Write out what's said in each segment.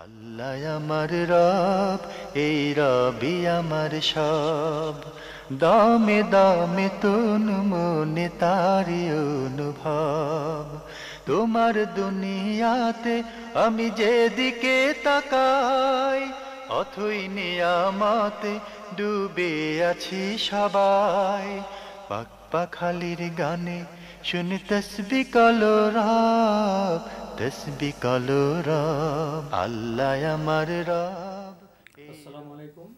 আল্লাহ আমার রব, এই রবি আমার সব, দামে দামে তুন মনে তারি অনুভব। তোমার দুনিয়াতে আমি যেদিকে তাকাই, অথই নিয়ামতে ডুবে আছি সবাই। পাক পাখালির গানে শুনি তসবি কলো রব, তসবি কলো রব, আল্লাহ আমার রব। আসসালামু আলাইকুম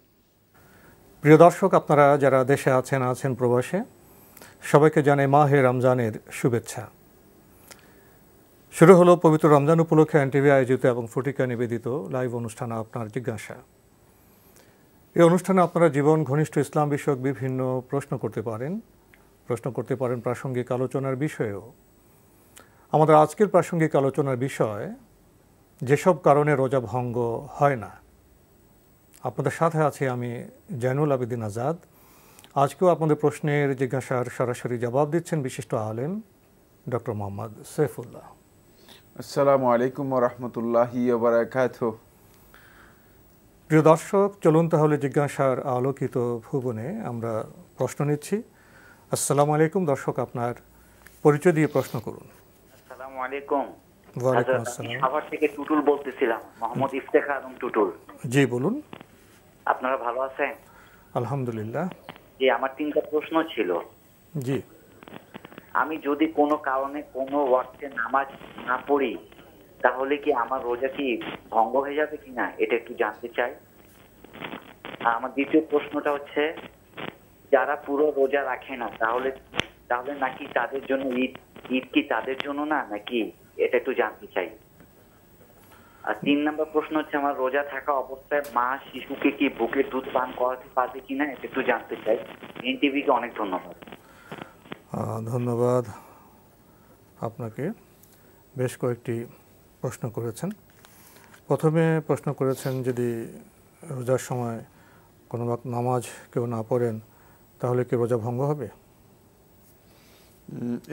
প্রিয় দর্শক, আপনারা যারা দেশে আছেন প্রবাসে, সবাইকে জানাই মাহে রমজানের শুভেচ্ছা। শুরু হলো পবিত্র রমজান উপলক্ষে এনটিভি আয়োজিত এবং ফটিকা নিবেদিত লাইভ অনুষ্ঠান আপনার জিজ্ঞাসা। এই অনুষ্ঠানে আপনারা জীবন ঘনিষ্ঠ ইসলাম বিষয়ক বিভিন্ন প্রশ্ন করতে পারেন প্রাসঙ্গিক আলোচনার বিষয়েও। আমাদের আজকের প্রাসঙ্গিক আলোচনার বিষয় যেসব কারণে রোজা ভঙ্গ হয় না। আপনাদের সাথে আছি আমি জয়নুল আবেদিন আজাদ। আজকেও আপনাদের প্রশ্নের জিজ্ঞাসার সরাসরি জবাব দিচ্ছেন বিশিষ্ট আলেম ডক্টর মোহাম্মদ সৈফুল্লাহ। আসসালামু আলাইকুম ওয়া রাহমাতুল্লাহি ওয়া বারাকাতুহু। প্রিয় দর্শক, চলুন তাহলে জিজ্ঞাসার আলোকিত ভুবনে আমরা প্রশ্ন নিচ্ছি। আসসালামু আলাইকুম। দর্শক, আপনার পরিচয় দিয়ে প্রশ্ন করুন। আসসালামু আলাইকুম। ওয়ালাইকুম আসসালাম। সাভার থেকে টুটুল বলতেছিলাম, মোহাম্মদ ইফতেখার আলম টুটুল। জি বলুন। আপনারা ভালো আছেন? আলহামদুলিল্লাহ। জি, আমার তিনটা প্রশ্ন ছিল। জি। আমি যদি কোনো কারণে কোনো ওয়াক্তে নামাজ না পড়ি, তাহলে কি আমার রোজা কি ভঙ্গ হয়ে যাবে কিনা, এটা একটু জানতে চাই। আর আমার দ্বিতীয় প্রশ্নটা হচ্ছে, যারা পুরো রোজা রাখে না, তাহলে নাকি তাদের জন্য ঈদ কি তাদের জন্য না, নাকি এটা একটু জানতে চাই। আর 3 নম্বর প্রশ্ন হচ্ছে, আমার রোজা থাকা অবস্থায় মা শিশুকে কি বুকের দুধ পান করাতে পারবে কিনা, এটা একটু জানতে চাই। এনটিভিকে অনেক ধন্যবাদ। ধন্যবাদ আপনাকে। বেশ কয়েকটি প্রশ্ন করেছেন। প্রথমে প্রশ্ন করেছেন, যদি রোজার সময় কোনো নামাজ কেউ না পড়েন তাহলে কি রোজা ভঙ্গ হবে?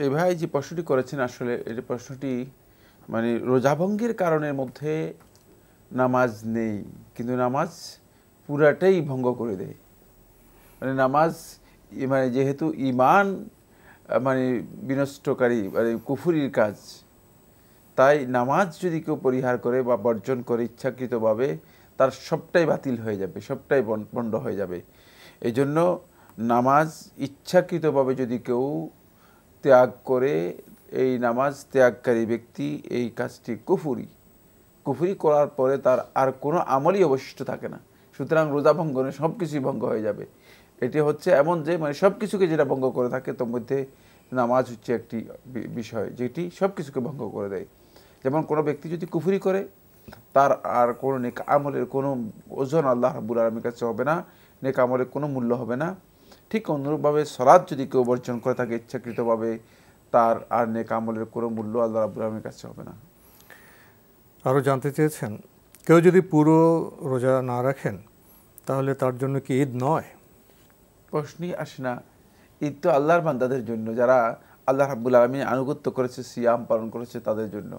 এই ভাই যে প্রশ্নটি করেছেন, আসলে এই প্রশ্নটি মানে রোজা ভঙ্গের কারণের মধ্যে নামাজ নেই, কিন্তু নামাজ পুরাটাই ভঙ্গ করে দেয়। মানে নামাজ মানে যেহেতু ঈমান মানে বিনষ্টকারী মানে কুফরির কাজ, তাই নামাজ যদি কেউ পরিহার করে বা বর্জন করে ইচ্ছাকৃতভাবে, তার সবটাই বাতিল হয়ে যাবে, সবটাই বন্ধ হয়ে যাবে। এই জন্য নামাজ ইচ্ছাকৃতভাবে যদি কেউ ত্যাগ করে, এই নামাজ ত্যাগকারী ব্যক্তি এই কাজটি কুফরি করার পরে তার আর কোনো আমলই অবশিষ্ট থাকে না। সুতরাং রোজা ভঙ্গনে সব কিছুই ভঙ্গ হয়ে যাবে। এটি হচ্ছে এমন যে মানে সব কিছুকে যেটা ভঙ্গ করে থাকে, তার মধ্যে নামাজ হচ্ছে একটি বিষয় যেটি সব কিছুকে ভঙ্গ করে দেয়। যেমন কোনো ব্যক্তি যদি কুফরি করে, তার আর কোনো নেক আমলের কোনো ওজন আল্লাহ রাব্বুল আলামিনের কাছে হবে না, নেক আমলের কোনো মূল্য হবে না। ঠিক অনুরূপভাবে সালাত যদি কেউ বর্জন করে থাকে ইচ্ছাকৃতভাবে, তার আর নেক আমলের কোনো মূল্য আল্লাহ রাব্বুল আলামিনের কাছে হবে না। আরও জানতে চেয়েছেন, কেউ যদি পুরো রোজা না রাখেন তাহলে তার জন্য কি ঈদ নয়? প্রশ্নই আসে না। ঈদ তো আল্লাহর বান্দাদের জন্য, যারা আল্লাহ রাব্বুল আলামিনের আনুগত্য করেছে, সিয়াম পালন করেছে, তাদের জন্য।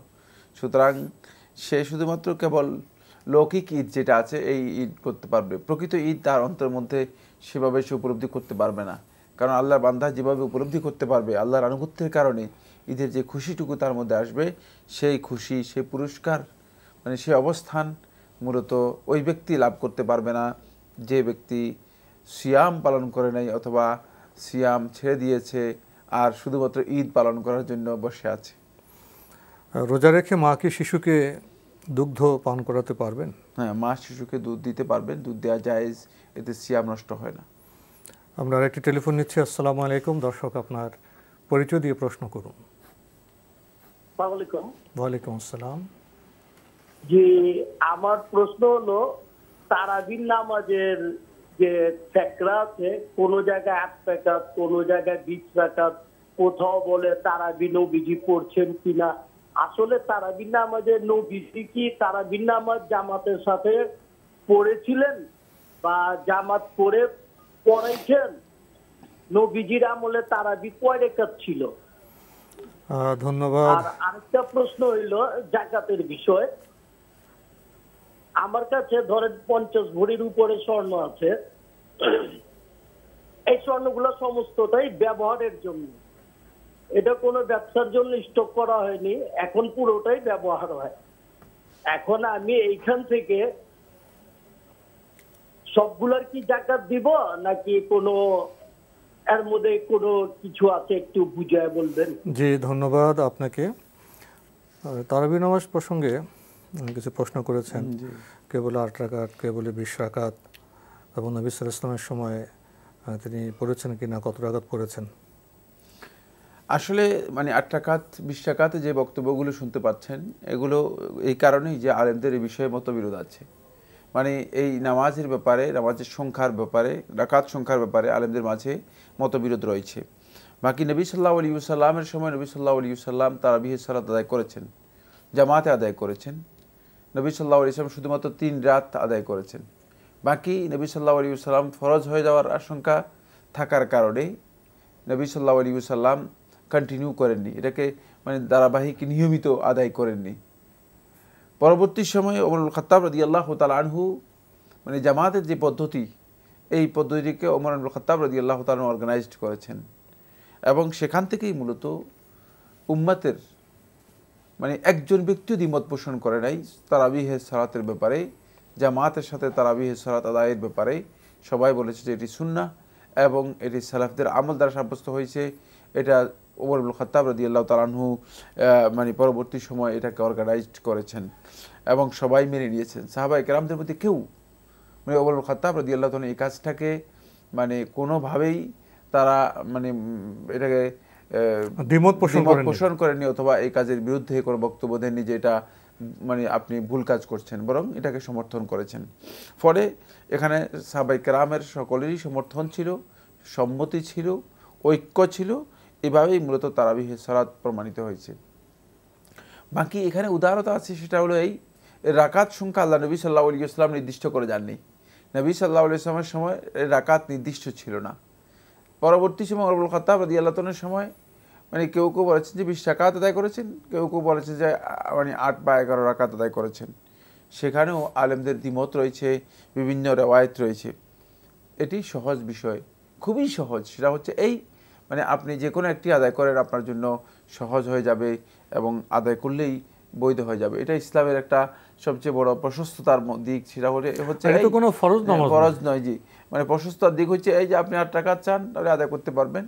সুতরাং সে শুধুমাত্র কেবল লৌকিক ঈদ যেটা আছে এই ঈদ করতে পারবে, প্রকৃত ঈদ তার অন্তরের মধ্যে সেভাবে সে উপলব্ধি করতে পারবে না। কারণ আল্লাহর বান্দা যেভাবে উপলব্ধি করতে পারবে আল্লাহর আনুগত্যের কারণে, ঈদের যে খুশিটুকু তার মধ্যে আসবে, সেই খুশি, সেই পুরস্কার, মানে সেই অবস্থান মূলত ওই ব্যক্তি লাভ করতে পারবে না যে ব্যক্তি সিয়াম পালন করে নাই, অথবা সিয়াম ছেড়ে দিয়েছে আর শুধুমাত্র ঈদ পালন করার জন্য বসে আছে। রোজা রেখে মা কি শিশুকে দুগ্ধ পান করাতে পারবেন? হ্যাঁ, মা শিশুকে দুধ দিতে পারবেন, দুধ দেওয়া জায়েজ, এতে সিয়াম নষ্ট হয় না। আমরা একটি টেলিফোন নিচ্ছি। আসসালামু আলাইকুম। দর্শক, আপনার পরিচয় দিয়ে প্রশ্ন করুন। ওয়ালাইকুম আসসালাম। জি, আমার প্রশ্ন হলো, তারাবির নামাজের যে ফেকরা আছে, কোন জায়গায় 8 রাকাত, কোন জায়গায় 20 রাকাত, কোথাও বলে তারাবি নবীজি পড়ছেন কিনা। আসলে তারাবির নামাজের নবীজি কি তারাবির নামাজ জামাতের সাথে পড়েছিলেন বা জামাত করে পড়াইছেন? নবীজির আমলে তারাবি কয় রাকাত ছিল? ধন্যবাদ। আর আরেকটা প্রশ্ন হইল জাকাতের বিষয়। আমার কাছে ধরেন 50 ভরির উপরে স্বর্ণ আছে, এই স্বর্ণগুলো সমস্তটাই ব্যবহারের জন্য, এটা কোনো ব্যবসার জন্য স্টক করা হয়নি, এখন পুরোটাই ব্যবহার হয়। এখন আমি এইখান থেকে সবগুলোর কি জাকাত দিব নাকি কোনো এর মধ্যে কোনো কিছু আছে একটু বুঝায় বলবেন? জি, ধন্যবাদ আপনাকে। তারাবি নামাজ প্রসঙ্গে কিছু প্রশ্ন করেছেন, কে বলে 8 রাকাত, কে বলে 20 রাকাত, এবং নবী সাল্লাল্লাহু আলাইহি ওয়াসাল্লামের সময় তিনি পড়েছেন কিনা, কত রাকাত পড়েছেন? আসলে মানে 8 রাকাত 20 রাকাতে যে বক্তব্যগুলো শুনতে পাচ্ছেন, এগুলো এই কারণেই যে আলেমদের এই বিষয়ে মতবিরোধ আছে। মানে এই নামাজের ব্যাপারে, নামাজের সংখ্যার ব্যাপারে, রাকাত সংখ্যার ব্যাপারে আলেমদের মাঝে মতবিরোধ রয়েছে। বাকি নবী সাল্লাল্লাহু আলাইহি ওয়াসাল্লামের সময় নবী সাল্লাল্লাহু আলাইহি ওয়াসাল্লাম তারাবিহের সালাত আদায় করেছেন, জামাতে আদায় করেছেন। নবী সাল্লাল্লাহু আলাইহি ওয়াসাল্লাম শুধুমাত্র 3 রাত আদায় করেছেন। বাকি নবী সাল্লাল্লাহু আলাইহি ওয়াসাল্লাম ফরজ হয়ে যাওয়ার আশঙ্কা থাকার কারণে নবী সাল্লাল্লাহু আলাইহি ওয়াসাল্লাম কন্টিনিউ করেননি, এটাকে মানে ধারাবাহিক নিয়মিত আদায় করেননি। পরবর্তী সময়ে ওমর ইবনুল খাত্তাব রাদিয়াল্লাহু তাআলা আনহু মানে জামাতের যে পদ্ধতি, এই পদ্ধতিকে ওমর ইবনুল খাত্তাব রাদিয়াল্লাহু তাআলা অর্গানাইজড করেছেন, এবং সেখান থেকেই মূলত উম্মতের মানে একজন ব্যক্তিও দ্বিমত পোষণ করে নাই তারাবিহের সালাতের ব্যাপারে, জামাতের সাথে তারাবিহের সালাত আদায়ের ব্যাপারে। সবাই বলেছে যে এটি সুন্নাহ এবং এটি সালাফদের আমল দ্বারা সাব্যস্ত হয়েছে। এটা ওমর ইবনুল খাত্তাব রাদিয়াল্লাহু তাআলা আনহু মানে পরবর্তী সময় এটাকে অর্গানাইজড করেছেন এবং সবাই মেনে নিয়েছেন। সাহাবায়ে কেরামদের মধ্যে কেউ মানে ওমর ইবনুল খাত্তাব রাদিয়াল্লাহু তাআলা এই কাজটাকে মানে কোনোভাবেই তারা মানে এটাকে দ্বিমত পোষণ করেননি অথবা এই কাজের বিরুদ্ধে কোনো বক্তব্য দেননি যে এটা মানে আপনি ভুল কাজ করছেন, বরং এটাকে সমর্থন করেছেন। ফলে এখানে সাহাবায়ে কেরামের সকলেরই সমর্থন ছিল, সম্মতি ছিল, ঐক্য ছিল। এভাবেই মূলত তারাবিহের সালাত প্রমাণিত হয়েছে। বাকি এখানে উদাহরণ আছে, সেটা হলো এই রাকাত সংখ্যা আল্লাহ নবী সাল্লাল্লাহু আলাইহি ওয়াসাল্লাম নির্দিষ্ট করে যাননি। নবী সাল্লাল্লাহু আলাইহি ওয়াসাল্লামের সময় রাকাত নির্দিষ্ট ছিল না। পরবর্তী সময় ওমর ইবনুল খাত্তাব রাদিয়াল্লাহু তাআলার সময় মানে কেউ কেউ বলেছেন যে 20 রাকাত আদায় করেছেন, কেউ কেউ বলেছেন যে মানে 8 বা 11 রাকাত আদায় করেছেন। সেখানেও আলেমদের দ্বিমত রয়েছে, বিভিন্ন রেওয়ায়েত রয়েছে। এটি সহজ বিষয়, খুবই সহজ। সেটা হচ্ছে এই মানে আপনি যে কোনো একটি আদায় করেন আপনার জন্য সহজ হয়ে যাবে এবং আদায় করলেই বৈধ হয়ে যাবে। এটা ইসলামের একটা সবচেয়ে বড় প্রশস্ততার দিক। সেটা হচ্ছে এটা কোনো ফরজ নয়, জি, মানে প্রশস্ততার দিক হচ্ছে এই যে আপনি 8 রাকাত চান তাহলে আদায় করতে পারবেন,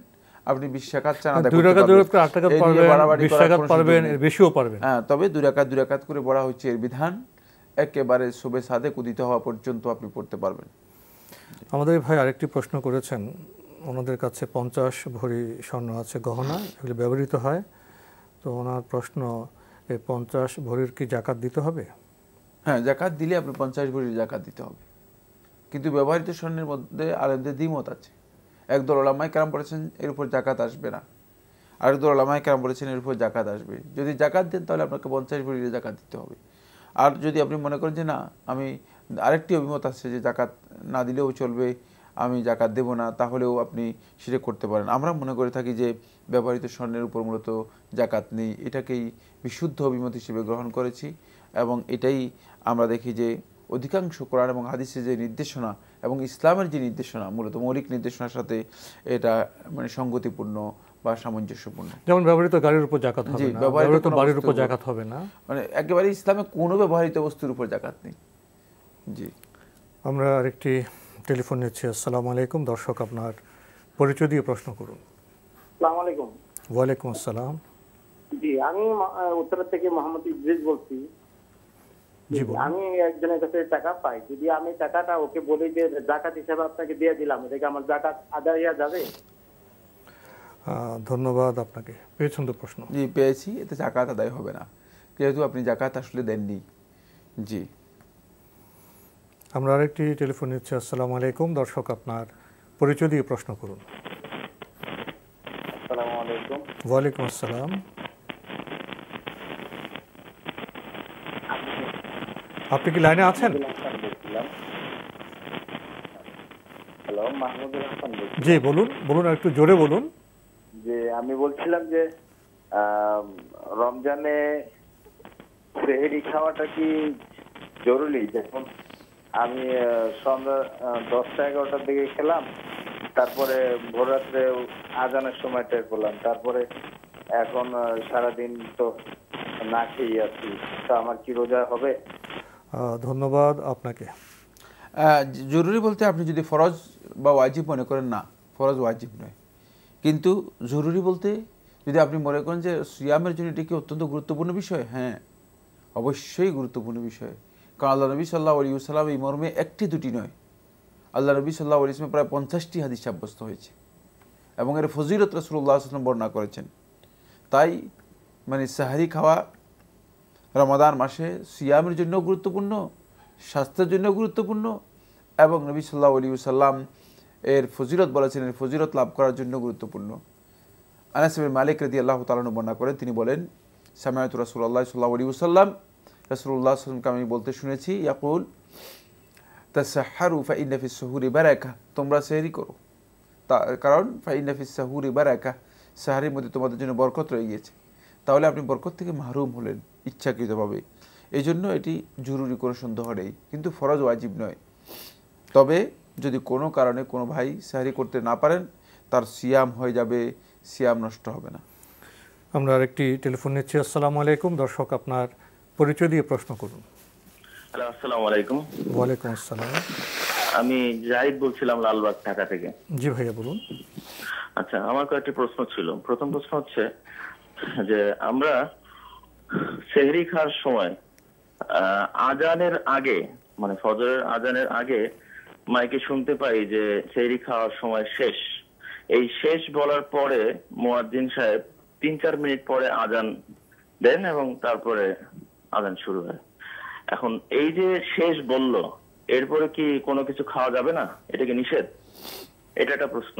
আপনি 20 রাকাত চান আদায় করতে পারবেন, বেশিও পারবেন। হ্যাঁ, তবে 2 রাকাত করে পড়া হচ্ছে এর বিধান। একেবারে সুবে সাদেক উদিত হওয়া পর্যন্ত আপনি পড়তে পারবেন। আমাদের ভাই আরেকটি প্রশ্ন করেছেন, ওনাদের কাছে 50 ভরি স্বর্ণ আছে, গহনা, এগুলি ব্যবহৃত হয়। তো ওনার প্রশ্ন, এই 50 ভরির কি জাকাত দিতে হবে? হ্যাঁ, জাকাত দিলে আপনি 50 ভরির জাকাত দিতে হবে, কিন্তু ব্যবহৃত স্বর্ণের মধ্যে আলেমদের দ্বিমত আছে। একদল উলামায়ে কেরাম বলেছেন এর উপর জাকাত আসবে না, আরেকদল উলামায়ে কেরাম বলেছেন এর উপর জাকাত আসবে। যদি জাকাত দেন তাহলে আপনাকে 50 ভরির জাকাত দিতে হবে। আর যদি আপনি মনে করেন যে না, আমি আরেকটি অভিমত আছে যে জাকাত না দিলেও চলবে, আমি জাকাত দেব না, তাহলেও আপনি সেটা করতে পারেন। আমরা মনে করে থাকি যে ব্যবহৃত স্বর্ণের উপর মূলত জাকাত নেই, এটাকেই বিশুদ্ধ অভিমত হিসেবে গ্রহণ করেছি। এবং এটাই আমরা দেখি যে অধিকাংশ কোরআন এবং হাদিসের যে নির্দেশনা এবং ইসলামের যে নির্দেশনা, মূলত মৌলিক নির্দেশনার সাথে এটা মানে সঙ্গতিপূর্ণ বা সামঞ্জস্যপূর্ণ। যেমন ব্যবহৃত গাড়ির উপর জাকাত হবে না, ব্যবহৃত বাড়ির উপর জাকাত হবে না, মানে একেবারে ইসলামে কোনো ব্যবহৃত বস্তুর উপর জাকাত নেই। জি, আমরা আরেকটি টেলিফোন নিচ্ছি। আসসালামু আলাইকুম। দর্শক, আপনার পরিচয় দিয়ে প্রশ্ন করুন। আসসালামু আলাইকুম। ওয়ালাইকুম আসসালাম। জি, আমি উত্তরা থেকে মোহাম্মদ ইদ্রিস বলছি। জি, আমি একজনের কাছে টাকা পাই, যদি আমি টাকাটা ওকে বলি যে জাকাত হিসেবে আপনাকে দিয়ে দিলাম, এটা কি আমার জাকাত আদায় হয়ে যাবে? ধন্যবাদ আপনাকে। পেয়েছেন তো প্রশ্ন? জি, পেয়েছি। এতে জাকাত আদায় হবে না, যেহেতু আপনি জাকাত আসলে দেননি। জি, আমরা আরেকটি টেলিফোন নিচ্ছি। আসসালামু আলাইকুম। দর্শক, আপনার পরিচয় দিয়ে প্রশ্ন করুন। আসসালামু আলাইকুম। ওয়ালাইকুম আসসালাম। আপনি কি লাইনে আছেন? হ্যালো, মাহমুদুল হাসান বলছি। জি, বলুন, একটু জোরে বলুন। যে আমি বলছিলাম যে রমজানে সেহরি খাওয়াটা কি জরুরি। যেমন আমি সন্ধ্যা 10টা-11টার দিকে খেলাম, তারপরে ভোররাত্রে আজানের সময় টের পেলাম, তারপরে এখন সারাদিন তো না খেয়ে আছি, তো আমার কি রোজা হবে? ধন্যবাদ আপনাকে। জরুরি বলতে আপনি যদি ফরজ বা ওয়াজিব মনে করেন, না, ফরজ ওয়াজিব নয়, কিন্তু জরুরি বলতে যদি আপনি মনে করেন যে সিয়ামের জন্য এটি কি অত্যন্ত গুরুত্বপূর্ণ বিষয়, হ্যাঁ অবশ্যই গুরুত্বপূর্ণ বিষয়। কারণ আল্লাহ নবী সাল্লাল্লাহু আলাইহি ওয়াসাল্লাম এই মর্মে একটি দুটি নয়, আল্লাহ নবী সাল্লাল্লাহু আলাইহি ওয়াসাল্লাম প্রায় 50টি হাদিস সাব্যস্ত হয়েছে এবং এর ফজিলত রাসূলুল্লাহ সাল্লাল্লাহু আলাইহি ওয়াসাল্লাম বর্ণনা করেছেন। তাই মানে সাহরি খাওয়া রমাদান মাসে সিয়ামের জন্য গুরুত্বপূর্ণ, স্বাস্থ্যের জন্য গুরুত্বপূর্ণ এবং নবী সাল্লাল্লাহু আলাইহি ওয়াসাল্লাম এর ফজিলত বলেছেন, এর ফজিলত লাভ করার জন্য গুরুত্বপূর্ণ। আনাস ইবনে মালিক রাদিয়াল্লাহু তাআলা আনহু বর্ণনা করেন, তিনি বলেন, সামিআতু রাসূলুল্লাহ সাল্লাল্লাহু আলাইহি ওয়াসাল্লাম, রাসূলুল্লাহ সাল্লাল্লাহু আলাইহি ওয়াসাল্লামকে আমি বলতে শুনেছি, ইয়াকুল তাসাহহারু ফাইন্না ফিস সুহুরি বারাকা, তোমরা সেহরি করো কারণ ফাইন্না ফিস সুহুরি বারাকা, সাহরির মধ্যে তোমাদের জন্য বরকত রয়ে গিয়েছে। তাহলে আপনি বরকত থেকে মাহরুম হলেন ইচ্ছাকৃতভাবে। এই জন্য এটি জরুরি, কোনো সন্দেহ নেই, কিন্তু ফরজ ওয়াজিব নয়। তবে যদি কোনো কারণে কোনো ভাই সাহরি করতে না পারেন, তার সিয়াম হয়ে যাবে, সিয়াম নষ্ট হবে না। আমরা আরেকটি টেলিফোন নিচ্ছি। আসসালামু আলাইকুম। দর্শক, আপনার পরিচয় দিয়ে প্রশ্ন করুন। হ্যালো, আসসালামু আলাইকুম। ওয়ালাইকুম আসসালাম। আমি জাহিদ বলছিলাম লালবাগ, ঢাকা থেকে। জি ভাইয়া বলুন। আচ্ছা, আমার কয়েকটি প্রশ্ন ছিল। প্রথম প্রশ্ন হচ্ছে যে আমরা সেহরি খাওয়ার সময় আজানের আগে, মানে ফজরের আজানের আগে মাইকে শুনতে পাই যে সেহরি খাওয়ার সময় শেষ। এই শেষ বলার পরে মুয়াজ্জিন সাহেব 3-4 মিনিট পরে আজান দেন এবং তারপরে আজান শুরু হয়। এখন এই যে শেষ বলল, এরপরে কি কোনো কিছু খাওয়া যাবে না? এটা কি নিষেধ? এটা একটা প্রশ্ন।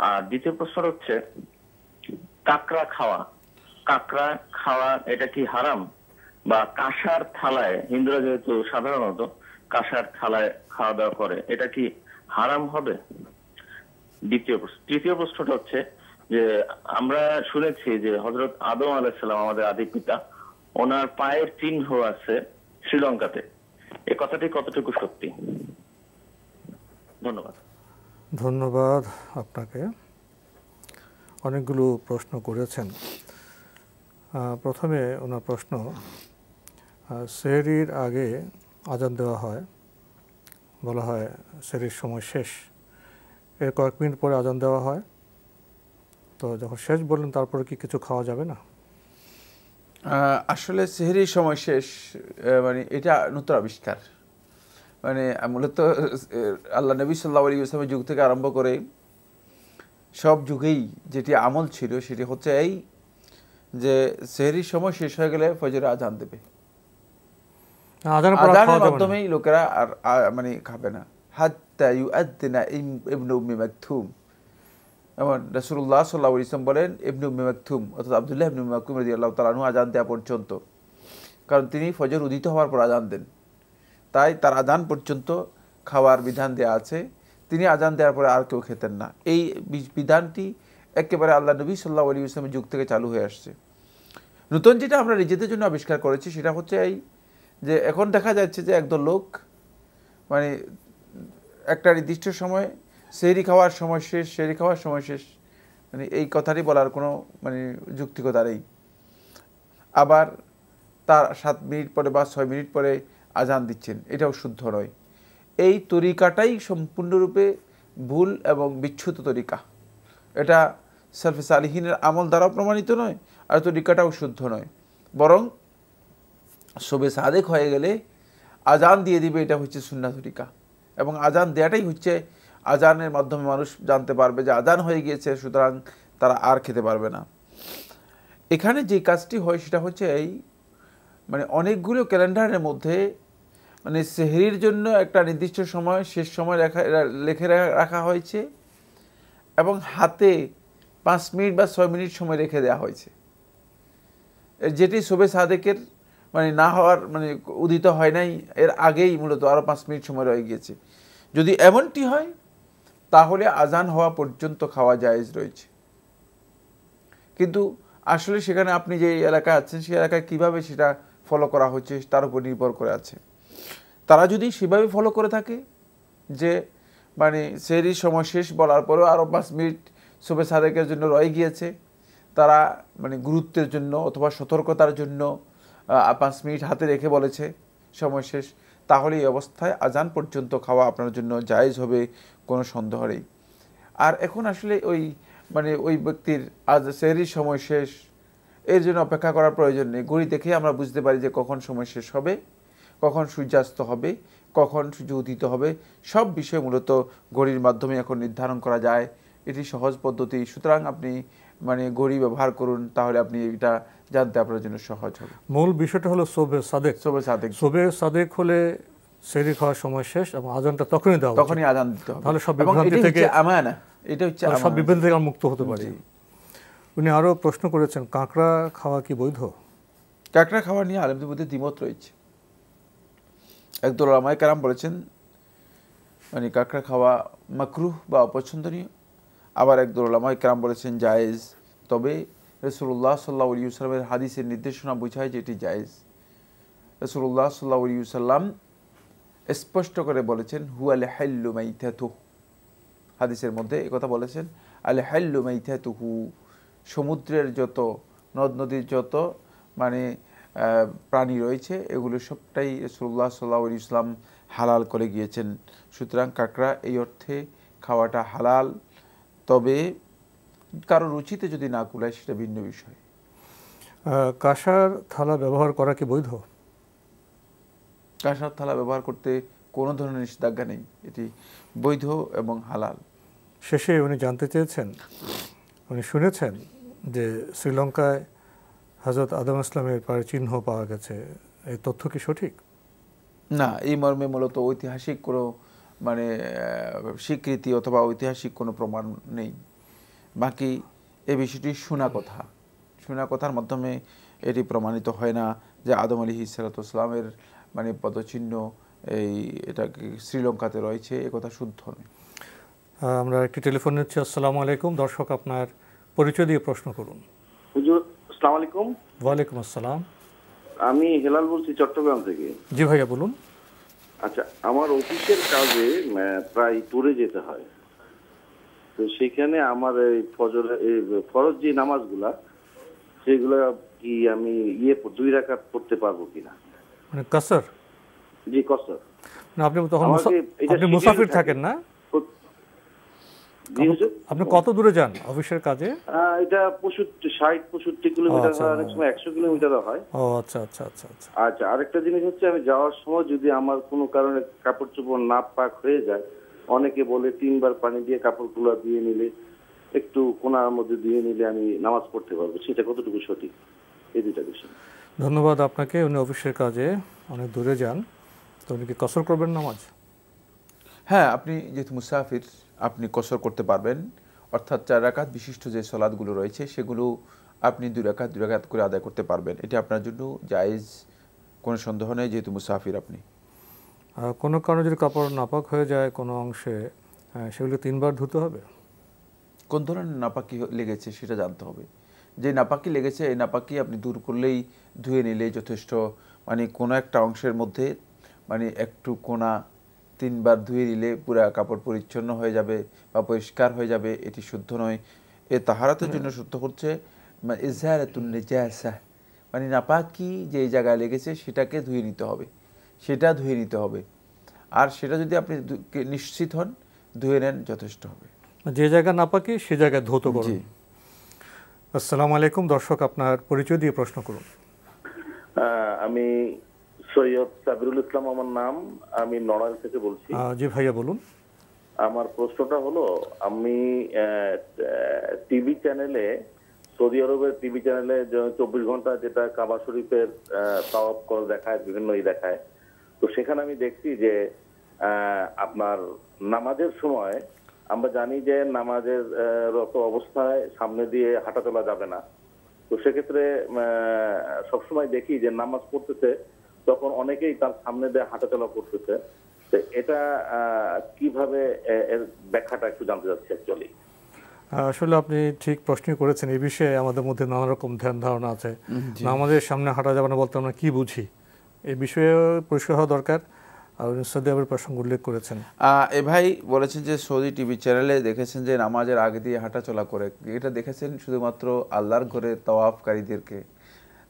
আর দ্বিতীয় প্রশ্ন হচ্ছে কাঁকড়া খাওয়া এটা কি হারাম? বা কাঁসার থালায়, হিন্দুরা যেহেতু সাধারণত কাঁসার থালায় খাওয়া দাওয়া করে, এটা কি হারাম হবে? তৃতীয় প্রশ্নটা হচ্ছে যে আমরা শুনেছি যে হযরত আদম আলাইহিস সালাম, আমাদের আদি পিতা, ওনার পায়ের চিহ্ন আছে শ্রীলঙ্কাতে। এই কথাটি কতটুকু সত্যি? ধন্যবাদ। ধন্যবাদ আপনাকে। অনেকগুলো প্রশ্ন করেছেন। প্রথমে ওনার প্রশ্ন, সেহরির আগে আজান দেওয়া হয়, বলা হয় সেহরির সময় শেষ, এর কয়েক মিনিট পরে আজান দেওয়া হয়, তো যখন শেষ বললেন তারপরে কি কিছু খাওয়া যাবে না? আসলে সেহরির সময় শেষ মানে এটা নতুন আবিষ্কার। মানে মূলত আল্লাহ নবী সাল্লাল্লাহু আলাইহি ওয়াসাল্লামের যুগ থেকে আরম্ভ করে সব যুগেই যেটি আমল ছিল সেটি হচ্ছে এই যে সেহরির সময় শেষ হয়ে গেলে ফজরে আজান দেবে, আজানের মাধ্যমেই লোকেরা আর মানে খাবে না। হাত্তা ইউআদ্দিনা ইবনু উম্মি মাকতুম, এবং রাসূলুল্লাহ সাল্লাল্লাহু আলাইহি ওয়াসাল্লাম বলেন ইবনু উম্মি মাকতুম অর্থাৎ আব্দুল্লাহ ইবনু উম্মি মাকতুম রাদিয়াল্লাহু তাআলা আনহু আজান দেওয়া পর্যন্ত, কারণ তিনি ফজর উদিত হওয়ার পর আজান দেন, তাই তার আজান পর্যন্ত খাওয়ার বিধান দেওয়া আছে। তিনি আজান দেওয়ার পরে আর কেউ খেতেন না। এই বিধানটি একেবারে আল্লাহ নবী সাল্লাল্লাহু আলাইহি ওয়াসাল্লামের যুগ থেকে চালু হয়ে আসছে। নতুন যেটা আমরা নিজেদের জন্য আবিষ্কার করেছি সেটা হচ্ছে এই যে এখন দেখা যাচ্ছে যে একদল লোক মানে একটা নির্দিষ্ট সময় সেহরি খাওয়ার সময় শেষ, সেহরি খাওয়ার সময় শেষ, মানে এই কথাটি বলার কোনো মানে যুক্তিকতা নেই। আবার তার 7 মিনিট পরে বা 6 মিনিট পরে আজান দিচ্ছেন, এটাও শুদ্ধ নয়। এই তরিকাটাই সম্পূর্ণরূপে ভুল এবং বিচ্যুত তরিকা। এটা সালফে সালিহিনের আমল দ্বারাও প্রমাণিত নয়, আর তরিকাটাও শুদ্ধ নয়। বরং শবে সাদেক হয়ে গেলে আজান দিয়ে দিবে, এটা হচ্ছে সুন্নাহ তরিকা। এবং আজান দেওয়াটাই হচ্ছে, আজানের মাধ্যমে মানুষ জানতে পারবে যে আজান হয়ে গিয়েছে, সুতরাং তারা আর খেতে পারবে না। এখানে যে কাজটি হয় সেটা হচ্ছে এই মানে অনেকগুলো ক্যালেন্ডারের মধ্যে মানে সেহরির জন্য একটা নির্দিষ্ট সময়, শেষ সময় লিখে রাখা হয়েছে এবং হাতে 5 মিনিট বা 6 মিনিট সময় রেখে দেওয়া হয়েছে, যেটি শবে সাদেকের মানে না হওয়ার মানে উদিত হয় নাই, এর আগেই মূলত আরও 5 মিনিট সময় রয়ে গিয়েছে। যদি এমনটি হয় তাহলে আজান হওয়া পর্যন্ত খাওয়া জায়েজ রয়েছে। কিন্তু আসলে সেখানে আপনি যে এলাকায় আছেন সেই এলাকায় কীভাবে সেটা ফলো করা হচ্ছে তার উপর নির্ভর করে আছে। তারা যদি সেভাবে ফলো করে থাকে যে মানে সেহরির সময় শেষ বলার পরেও আরও 5 মিনিট সুবে সাদেকের জন্য রয়ে গিয়েছে, তারা মানে গুরুত্বের জন্য অথবা সতর্কতার জন্য 5 মিনিট হাতে রেখে বলেছে সময় শেষ, তাহলে এই অবস্থায় আজান পর্যন্ত খাওয়া আপনার জন্য জায়েজ হবে, কোনো সন্দেহ নেই। আর এখন আসলে ওই মানে ওই ব্যক্তির আজ সেহরির সময় শেষ, এর জন্য অপেক্ষা করার প্রয়োজন নেই। ঘড়ি দেখে আমরা বুঝতে পারি যে কখন সময় শেষ হবে, কখন সূর্যাস্ত হবে, কখন সূর্য উদিত হবে, সব বিষয় মূলত ঘড়ির মাধ্যমে এখন নির্ধারণ করা যায়। এটি সহজ পদ্ধতি। সুতরাং আপনি মানে ঘড়ি ব্যবহার করুন, তাহলে আপনি এটা জানতে আপনার জন্য সহজ হবে। মূল বিষয়টা হলো শোবে সাদেক। শোবে সাদেক, শোবে সাদেক হলে সেহরি খাওয়ার সময় শেষ এবং আজানটা তখনই দেওয়া, তখনই আজান দিতে হবে। তাহলে সব বিভ্রান্তি থেকে আমানা, এটা হচ্ছে সব বিভ্রান্তি থেকে মুক্ত হতে পারি। উনি আরও প্রশ্ন করেছেন, কাঁকড়া খাওয়া কি বৈধ? কাঁকড়া খাওয়া নিয়ে আলেমদের মধ্যে দ্বিমত রয়েছে। একদল ওলামায়ে কেরাম বলেছেন মানে কাঁকড়া খাওয়া মাকরুহ বা অপছন্দনীয়, আবার একদল ওলামায়ে কেরাম বলেছেন জায়েজ। তবে রাসূলুল্লাহ সাল্লাল্লাহু আলাইহি ওয়াসাল্লামের হাদিসের নির্দেশনা বোঝায় যে এটি জায়েজ। রাসূলুল্লাহ সাল্লাল্লাহু আলাইহি ওয়াসাল্লাম স্পষ্ট করে বলেছেন হুয়াল হাল্লু মাইতাতুহু, হাদিসের মধ্যে এই কথা বলেছেন, আল হাল্লু মাইতাতুহু, সমুদ্রের যত নদ নদীর যত মানে প্রাণী রয়েছে এগুলো সবটাই রাসূলুল্লাহ সাল্লাল্লাহু আলাইহি ওয়াসাল্লাম হালাল করে গিয়েছেন। সুতরাং কাঁকড়া এই অর্থে খাওয়াটা হালাল, তবে কারো রুচিতে যদি না কুলায় সেটা ভিন্ন বিষয়। কাঁসার থালা ব্যবহার করা কি বৈধ? কাঁসার থালা ব্যবহার করতে কোনো ধরনের নিষেধাজ্ঞা নেই, এটি বৈধ এবং হালাল। শেষে উনি জানতে চেয়েছেন, উনি শুনেছেন যে শ্রীলঙ্কায় হযরত আদম ইসলামের পায়ের চিহ্ন পাওয়া গেছে, এই তথ্য কি সঠিক? না, এই মর্মে মূলত ঐতিহাসিক কোনো মানে স্বীকৃতি অথবা ঐতিহাসিক কোনো প্রমাণ নেই। বাকি এই বিষয়টি শোনা কথার মাধ্যমে এটি প্রমাণিত হয় না যে আদম আলাইহিস সালামের মানে পদচিহ্ন এটা শ্রীলঙ্কাতে রয়েছে, এ কথা শুদ্ধ নয়। আমরা একটি টেলিফোন নিচ্ছি। আসসালামু আলাইকুম, দর্শক আপনার পরিচয় দিয়ে প্রশ্ন করুন। হুজুর আসসালামু আলাইকুম। ওয়ালাইকুম আসসালাম। আমি হেলাল বলছি চট্টগ্রাম থেকে। জি ভাইয়া বলুন। আচ্ছা, আমার অফিসের কাজে প্রায় ট্যুরে যেতে হয়, তো সেখানে আমার এই ফরজ যে নামাজগুলা সেগুলা কি আমি 2 রাকাত পড়তে পারবো কিনা? মানে কাসর? জি কসর। না, আপনি তখন আপনি মুসাফির থাকেন না? আপনি কত দূরে যান অফিসের কাজে? এটা 60-65 কিলোমিটার হয়, অনেক সময় 100 কিলোমিটারও হয়। ও আচ্ছা আচ্ছা আচ্ছা আচ্ছা। আচ্ছা, আরেকটা জিনিস হচ্ছে আমি যাওয়ার সময় যদি আমার কোনো কারণে কাপড় চোপড় না পাক হয়ে যায়, অনেকে বলে 3 বার পানি দিয়ে কাপড়গুলো দিয়ে নিলে, একটু কোনার মধ্যে দিয়ে নিলে আমি নামাজ পড়তে পারবো, সেটা কতটুকু সঠিক? এই দুইটা বিষয়। ধন্যবাদ আপনাকে। উনি অফিসের কাজে অনেক দূরে যান, তো উনি কি কসর করবেন নামাজ? হ্যাঁ, আপনি যেহেতু মুসাফির আপনি কসর করতে পারবেন, অর্থাৎ 4 রাকাত বিশিষ্ট যে সালাতগুলো রয়েছে সেগুলো আপনি 2 রাকাত করে আদায় করতে পারবেন। এটি আপনার জন্য জায়েজ, কোনো সন্দেহ নেই, যেহেতু মুসাফির আপনি। কোনো কারণে যদি কাপড় নাপাক হয়ে যায় কোনো অংশে, সেগুলো 3 বার ধুতে হবে? কোন ধরনের নাপাকি লেগেছে সেটা জানতে হবে। যে নাপাকি লেগেছে এই নাপাকি আপনি দূর করলেই, ধুয়ে নিলেই যথেষ্ট। মানে কোনো একটা অংশের মধ্যে মানে একটু কোনা 3 বার ধুয়ে নিলে পুরা কাপড় পরিচ্ছন্ন হয়ে যাবে বা পরিষ্কার হয়ে যাবে, এটি শুদ্ধ নয়। এ তাহারাতের জন্য শুদ্ধ হচ্ছে ইজহারাতুন নিজাসা, মানে নাপাকি যে জায়গায় লেগেছে সেটাকে ধুয়ে নিতে হবে, আর সেটা যদি আপনি নিশ্চিত হন ধুয়ে নেন, যথেষ্ট হবে। যে জায়গা নাপাকি সে জায়গায় ধৌত করুন। আসসালামু আলাইকুম, দর্শক আপনার পরিচয় দিয়ে প্রশ্ন করুন। আমি সৈয়দ সাবিরুল ইসলাম আমার নাম, আমি নড়াইল থেকে বলছি। জি ভাইয়া বলুন। আমার প্রশ্নটা হলো, আমি টিভি চ্যানেলে, সৌদি আরবের টিভি চ্যানেলে 24 ঘন্টা যেটা কাবা শরীফের তাওয়াফ করে দেখায়, বিভিন্ন দেখায়, তো সেখানে আমি দেখছি যে আপনার নামাজের সময় আমরা জানি যে নামাজের রত অবস্থায় সামনে দিয়ে হাঁটা চলা যাবে না, তো সেক্ষেত্রে সবসময় দেখি যে নামাজ পড়তেছে তখন অনেকেই তার সামনে দিয়ে হাঁটাচলা করতেছে, তো এটা কিভাবে, এর ব্যাখ্যাটা একটু জানতে চাচ্ছি অ্যাকচুয়ালি। আসলে আপনি ঠিক প্রশ্নই করেছেন। এই বিষয়ে আমাদের মধ্যে নানা রকম ধ্যান ধারণা আছে। নামাজের সামনে হাঁটা যাবে না বলতে আমরা কি বুঝি, এই বিষয়ে পরিষ্কার হওয়া দরকার। আর উনি সৌদি আরবের প্রসঙ্গ উল্লেখ করেছেন। এ ভাই বলেছেন যে সৌদি টিভি চ্যানেলে দেখেছেন যে নামাজের আগে দিয়ে হাঁটাচলা করে, এটা দেখেছেন শুধুমাত্র আল্লাহর ঘরে তাওয়াফকারীদেরকে,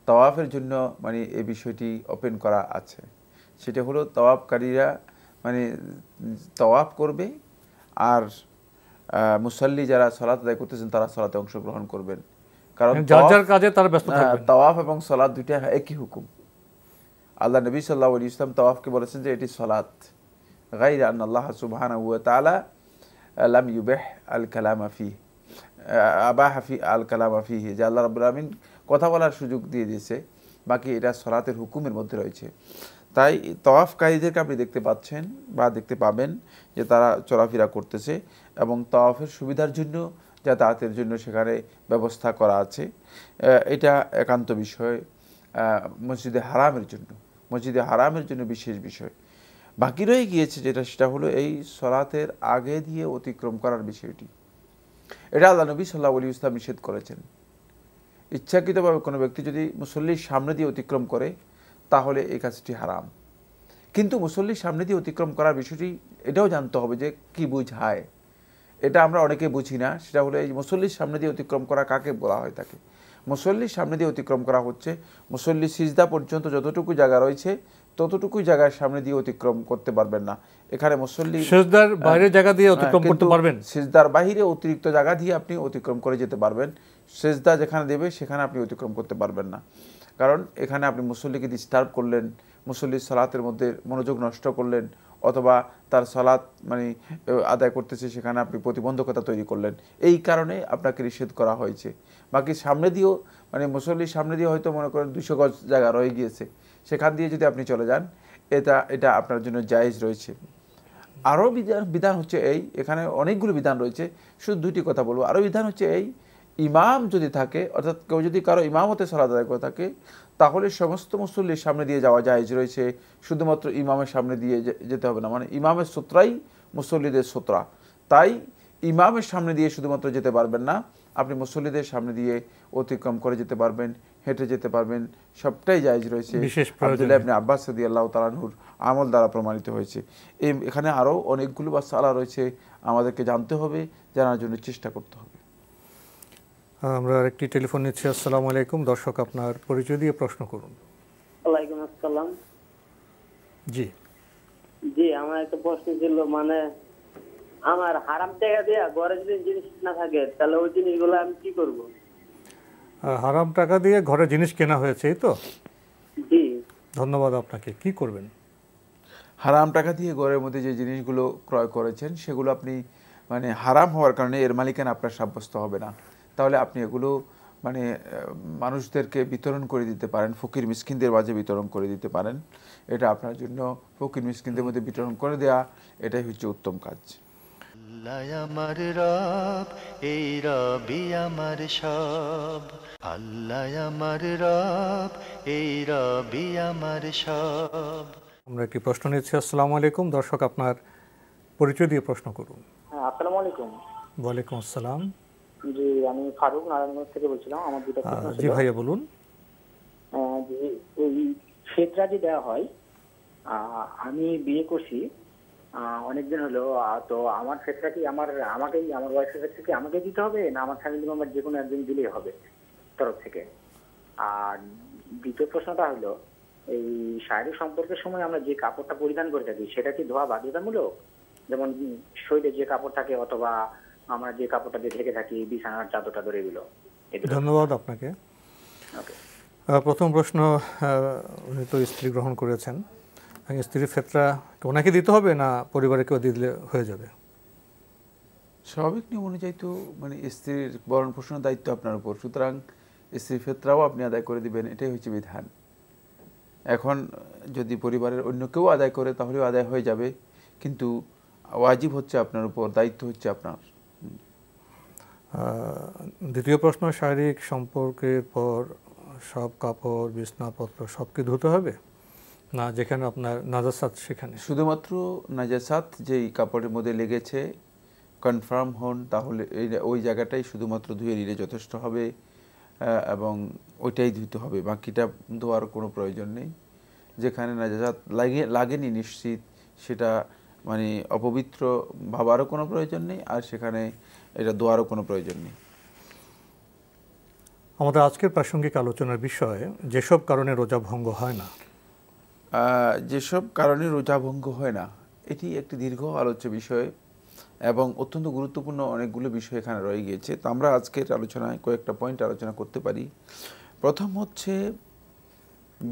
তাওয়াফের জন্য মানে এই বিষয়টি ওপেন করা আছে। সেটা হলো তাওয়াফকারীরা মানে তাওয়াফ করবে, আর মুসাল্লি যারা সালাত আদায় করতেছেন তারা সালাতে অংশগ্রহণ করবেন, কারণ যার যার কাজে তারা ব্যস্ত থাকবেন। তাওয়াফ এবং সালাত দুইটা একই হুকুম। আল্লাহ নবী সাল্লাল্লাহু আলাইহি ওয়াসাল্লাম তাওয়াফকে বলেছেন যে এটি সালাত, গায়রা আন আল্লাহ সুবহানাহু ওয়া তাআলা লাম ইউবিহ আল কালামা ফিহি, আবাহা ফি আল কালামা ফিহি, যে আল্লাহ রাব্বুল আলামিন কথা বলার সুযোগ দিয়ে দিয়েছে, বাকি এটা সালাতের হুকুমের মধ্যে রয়েছে। তাই তাওয়াফকারীদেরকে আপনি দেখতে পাচ্ছেন বা দেখতে পাবেন যে তারা চলাফেরা করতেছে, এবং তাওয়াফের সুবিধার জন্য যাতায়াতের জন্য সেখানে ব্যবস্থা করা আছে। এটা একান্ত বিষয় মসজিদে হারামের জন্য, মসজিদে হারামের জন্য বিশেষ বিষয়। বাকি রয়ে গিয়েছে যেটা, সেটা হলো এই সালাতের আগে দিয়ে অতিক্রম করার বিষয়টি। এটা আল্লাহ নবী সাল্লাল্লাহু আলাইহি ওয়াসাল্লাম নিষেধ করেছেন। ইচ্ছাকৃতভাবে কোনো ব্যক্তি যদি মুসল্লির সামনে দিয়ে অতিক্রম করে তাহলে এই কাজটি হারাম। কিন্তু মুসল্লির সামনে দিয়ে অতিক্রম করার বিষয়টি এটাও জানতে হবে যে কি বুঝায়। এটা আমরা অনেকে বুঝি না। সেটা হলো এই মুসল্লির সামনে দিয়ে অতিক্রম করা কাকে বলা হয় থাকে। মুসল্লির সামনে দিয়ে অতিক্রম করা হচ্ছে মুসল্লি সিজদা পর্যন্ত যতটুকু জায়গা রয়েছে ততটুকুই জায়গার সামনে দিয়ে অতিক্রম করতে পারবেন না। এখানে মুসল্লি সিজদার বাইরের জায়গা দিয়ে অতিক্রম করতে পারবেন, সিজদার বাইরে অতিরিক্ত জায়গা দিয়ে আপনি অতিক্রম করে যেতে পারবেন। সিজদা যেখানে দেবে সেখানে আপনি অতিক্রম করতে পারবেন না, কারণ এখানে আপনি মুসল্লিকে ডিস্টার্ব করলেন, মুসল্লির সালাতের মধ্যে মনোযোগ নষ্ট করলেন, অথবা তার সালাত মানে আদায় করতেছে সেখানে আপনি প্রতিবন্ধকতা তৈরি করলেন। এই কারণে আপনাকে নিষেধ করা হয়েছে। বাকি সামনে দিয়েও মানে মুসল্লির সামনে দিয়ে হয়তো মনে করেন 200 গজ জায়গা রয়ে গিয়েছে, সেখান দিয়ে যদি আপনি চলে যান এটা আপনার জন্য জায়েজ রয়েছে। আরও বিধান হচ্ছে এই, এখানে অনেকগুলো বিধান রয়েছে, শুধু দুইটি কথা বলবো। আরও বিধান হচ্ছে এই, ইমাম যদি থাকে, অর্থাৎ কেউ যদি কারো ইমামতে সালাত আদায় করে থাকে তাহলে সমস্ত মুসল্লির সামনে দিয়ে যাওয়া জায়েজ রয়েছে, শুধুমাত্র ইমামের সামনে দিয়ে যেতে হবে না। মানে ইমামের সূত্রাই মুসল্লিদের সূত্রা, তাই ইমামের সামনে দিয়ে শুধুমাত্র যেতে পারবেন না, আপনি মুসল্লিদের সামনে দিয়ে অতিক্রম করে যেতে পারবেন, হেঁটে যেতে পারবেন, সবটাই জায়েজ রয়েছে। আব্দুল্লাহ ইবনে আব্বাস রাদিয়াল্লাহু তাআলা আনহুর আমল দ্বারা প্রমাণিত হয়েছে। এখানে আরও অনেকগুলো মাসআলা রয়েছে, আমাদেরকে জানতে হবে, জানার জন্য চেষ্টা করতে হবে। আমরা আরেকটি টেলিফোন নিচ্ছি। আসসালামু আলাইকুম, দর্শক আপনার পরিচয় দিয়ে প্রশ্ন করুন। ওয়ালাইকুম আসসালাম। জি জি, আমার একটা প্রশ্ন ছিল, মানে আমার হারাম টাকা দিয়ে ঘরে যদি জিনিস না থাকে তাহলে ওই জিনিসগুলো আমি কি করব? হারাম টাকা দিয়ে ঘরে জিনিস কেনা হয়েছে, এই তো? জি, ধন্যবাদ আপনাকে। কি করবেন? হারাম টাকা দিয়ে ঘরের মধ্যে যে জিনিসগুলো ক্রয় করেছেন সেগুলো আপনি মানে হারাম হওয়ার কারণে এর মালিকানা আপনার সাব্যস্ত হবে না, তাহলে আপনি এগুলো মানে মানুষদেরকে বিতরণ করে দিতে পারেন, ফকির মিসকিনদের মাঝে বিতরণ করে দিতে পারেন। এটা আপনার জন্য ফকির মিসকিনদের মধ্যে বিতরণ করে দেয়া এটাই হচ্ছে উত্তম কাজ। আল্লাহ আমার রব, এই রবি আমার সব। আল্লাহ আমার রব, এই রবি আমার সব। আমরা একটি প্রশ্ন নিচ্ছি। আসসালামু আলাইকুম, দর্শক আপনার পরিচয় দিয়ে প্রশ্ন করুন। হ্যাঁ, আসসালামু আলাইকুম। ওয়ালাইকুম আসসালাম। জি, আমি ফারুক নারায়ণগঞ্জ থেকে বলছিলাম। আমার দুটো প্রশ্ন ছিল। জি ভাইয়া বলুন। জি, ওই ফিতরা যে দেওয়া হয়, আমি বিয়ে করছি অনেকদিন হলো, তো আমার ফিতরা কি আমাকেই আমার ওয়াইফের ক্ষেত্রে কি আমাকে দিতে হবে, না আমার ফ্যামিলি মেম্বার যে কোনো একজন দিলেই হবে তরফ থেকে? আর দ্বিতীয় প্রশ্নটা হলো, এই শারীরিক সম্পর্কের সময় আমরা যে কাপড়টা পরিধান করে থাকি সেটা কি ধোয়া বাধ্যতামূলক? যেমন শরীরে যে কাপড় থাকে অথবা আমরা যে কাপড়টা দিয়ে ঢেকে থাকি, বিছানার চাদর টাদর, এগুলো। ধন্যবাদ আপনাকে। প্রথম প্রশ্ন, উনি তো স্ত্রী গ্রহণ করেছেন, স্ত্রীর ফিতরা ওনাকে দিতে হবে না পরিবারে কেউ দিলে হয়ে যাবে? স্বাভাবিক নিয়ম অনুযায়ী তো মানে স্ত্রীর ভরণ পোষণের দায়িত্ব আপনার উপর, সুতরাং স্ত্রীর ফিতরাও আপনি আদায় করে দিবেন, এটাই হচ্ছে বিধান। এখন যদি পরিবারের অন্য কেউ আদায় করে তাহলেও আদায় হয়ে যাবে, কিন্তু ওয়াজিব হচ্ছে আপনার উপর, দায়িত্ব হচ্ছে আপনার। দ্বিতীয় প্রশ্ন, শারীরিক সম্পর্কের পর সব কাপড় বিছনাপত্র সব কি ধুতে হবে, না যেখানে আপনার নাজাসাত সেখানে? শুধুমাত্র নাজাসাত যেই কাপড়ের মধ্যে লেগেছে কনফার্ম হন, তাহলে ওই জায়গাটাই শুধুমাত্র ধুয়ে নিলে যথেষ্ট হবে, এবং ওইটাই ধুতে হবে, বাকিটা ধোয়ার কোনো প্রয়োজন নেই। যেখানে নাজাসাত লাগেনি নিশ্চিত সেটা মানে অপবিত্র ভাবারও কোনো প্রয়োজন নেই, আর সেখানে এটা দোয়ারও কোনো প্রয়োজন নেই। আমাদের আজকের প্রাসঙ্গিক আলোচনার বিষয় যেসব কারণে রোজা ভঙ্গ হয় না। যেসব কারণে রোজা ভঙ্গ হয় না, এটি একটি দীর্ঘ আলোচ্য বিষয় এবং অত্যন্ত গুরুত্বপূর্ণ অনেকগুলো বিষয় এখানে রয়ে গিয়েছে। তো আমরা আজকের আলোচনায় কয়েকটা পয়েন্ট আলোচনা করতে পারি। প্রথম হচ্ছে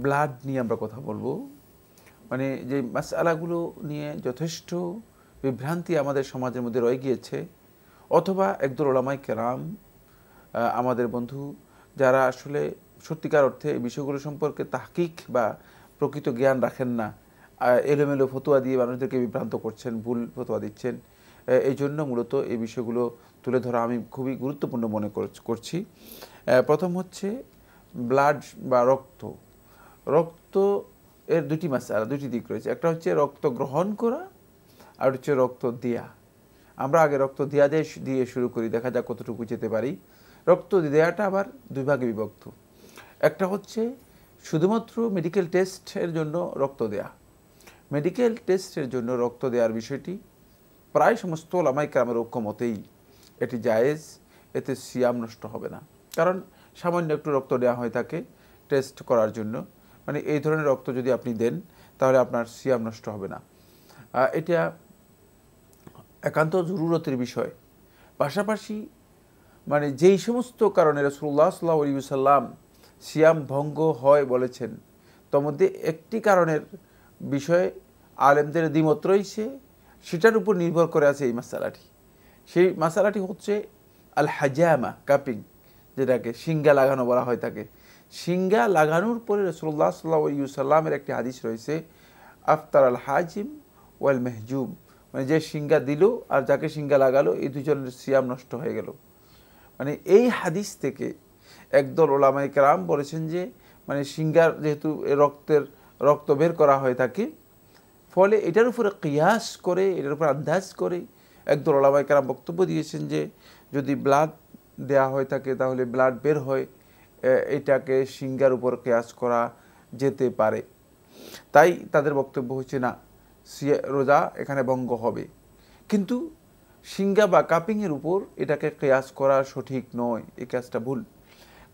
ব্লাড নিয়ে আমরা কথা বলবো। মানে যে মাসআলাগুলো নিয়ে যথেষ্ট বিভ্রান্তি আমাদের সমাজের মধ্যে রয়ে গিয়েছে, অথবা একদল উলামায়ে কেরাম আমাদের বন্ধু যারা আসলে সত্যিকার অর্থে এই বিষয়গুলো সম্পর্কে তাহকিক বা প্রকৃত জ্ঞান রাখেন না, এলোমেলো ফতোয়া দিয়ে মানুষদেরকে বিভ্রান্ত করছেন, ভুল ফতোয়া দিচ্ছেন। এই জন্য মূলত এই বিষয়গুলো তুলে ধরা আমি খুবই গুরুত্বপূর্ণ মনে করছি। প্রথম হচ্ছে ব্লাড বা রক্ত। রক্ত এর দুটি মাসআলা, দুটি দিক রয়েছে। একটা হচ্ছে রক্ত গ্রহণ করা, আর হচ্ছে রক্ত দেয়া। আমরা আগে রক্ত দিয়ে শুরু করি, দেখা যাক কতটুকু যেতে পারি। রক্ত দেওয়াটা আবার দুই ভাগে বিভক্ত। একটা হচ্ছে শুধুমাত্র মেডিকেল টেস্টের জন্য রক্ত দেয়া। মেডিকেল টেস্টের জন্য রক্ত দেওয়ার বিষয়টি প্রায় সমস্ত উলামায়ে কেরামের ঐক্যমতেই এটি জায়েজ, এতে সিয়াম নষ্ট হবে না। কারণ সামান্য একটু রক্ত দেওয়া হয়ে থাকে টেস্ট করার জন্য, মানে এই ধরনের রক্ত যদি আপনি দেন তাহলে আপনার সিয়াম নষ্ট হবে না। এটা একান্ত জরুরতের বিষয়। পাশাপাশি মানে যেই সমস্ত কারণে রাসূলুল্লাহ সাল্লাল্লাহু আলাইহি ওয়াসাল্লাম সিয়াম ভঙ্গ হয় বলেছেন, তার মধ্যে একটি কারণের বিষয়ে আলেমদের দ্বিমত রয়েছে, সেটার উপর নির্ভর করে আছে এই মাসালাটি। সেই মাসালাটি হচ্ছে আল হাজামা, কাপিং, যেটাকে শিঙ্গা লাগানো বলা হয় থাকে। শিঙ্গা লাগানোর পরে রাসূলুল্লাহ সাল্লাল্লাহু আলাইহি ওয়াসাল্লামের একটি হাদিস রয়েছে, আফতার আল হাজিম ওয়াল মেহজুম, মানে যে শিঙ্গা দিল আর যাকে শিঙ্গা লাগালো এই দুজনের সিয়াম নষ্ট হয়ে গেল। মানে এই হাদিস থেকে একদল উলামায়ে কেরাম বলেছেন যে মানে শিঙ্গার যেহেতু রক্ত বের করা হয়ে থাকে, ফলে এটার উপরে কিয়াস করে, এটার উপর আন্দাজ করে একদল উলামায়ে কেরাম বক্তব্য দিয়েছেন যে যদি ব্লাড দেয়া হয়ে থাকে তাহলে ব্লাড বের হয়, এটাকে শিঙ্গার উপর কিয়াস করা যেতে পারে। তাই তাদের বক্তব্য হচ্ছে না, রোজা এখানে ভঙ্গ হবে। কিন্তু শিঙ্গা বা কাপিংয়ের উপর এটাকে কিয়াস করা সঠিক নয়, এই কাজটা ভুল।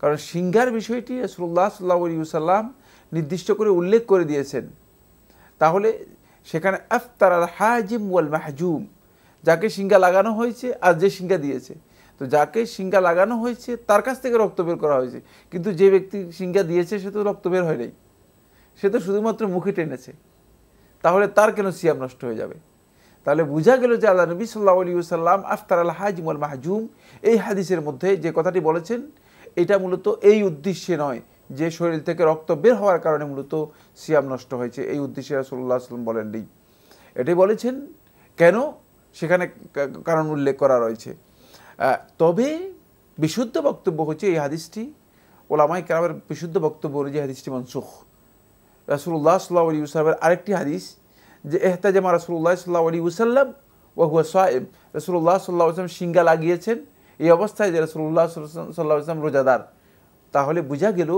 কারণ শিঙ্গার বিষয়টি রাসূলুল্লাহ সাল্লাল্লাহু আলাইহি ওয়াসাল্লাম নির্দিষ্ট করে উল্লেখ করে দিয়েছেন। তাহলে সেখানে আফতার আল হাজিম ওয়াল মাহজুম, যাকে শিঙ্গা লাগানো হয়েছে আর যে শিঙ্গা দিয়েছে, তো যাকে শিঙ্গা লাগানো হয়েছে তার কাছ থেকে রক্ত বের করা হয়েছে, কিন্তু যে ব্যক্তি শিঙ্গা দিয়েছে সে তো রক্ত বের হয় নাই, সে তো শুধুমাত্র মুখে টেনেছে, তাহলে তার কেন সিয়াম নষ্ট হয়ে যাবে? তাহলে বোঝা গেল যে আল্লাহ নবী সাল্লাল্লাহু আলাইহি ওয়াসাল্লাম আফতার আল হাজিম ওয়াল মাহজুম এই হাদিসের মধ্যে যে কথাটি বলেছেন এটা মূলত এই উদ্দেশ্যে নয় যে শরীর থেকে রক্ত বের হওয়ার কারণে মূলত সিয়াম নষ্ট হয়েছে, এই উদ্দেশ্যে রাসূলুল্লাহ সাল্লাল্লাহু আলাইহি ওয়াসাল্লাম বলেননি। এটাই বলেছেন কেন সেখানে কারণ উল্লেখ করা রয়েছে। তবে বিশুদ্ধ বক্তব্য হচ্ছে এই হাদিসটি উলামায়ে কেরামের বিশুদ্ধ বক্তব্য অনুযায়ী হাদিসটি মনসুখ। রাসূলুল্লাহ সাল্লাল্লাহু আলাইহি ওয়াসাল্লামের আরেকটি হাদিস যে ইহতাজামা রাসূলুল্লাহ সাল্লাল্লাহু আলাইহি ওয়াসাল্লাম ওয়া হুয়া সাইম, রাসূলুল্লাহ সাল্লাল্লাহু আলাইহি ওয়াসাল্লাম শিঙ্গা লাগিয়েছেন এই অবস্থায় যে রাসূলুল্লাহ সাল্লাল্লাহু আলাইহি ওয়াসাল্লাম রোজাদার। তাহলে বোঝা গেল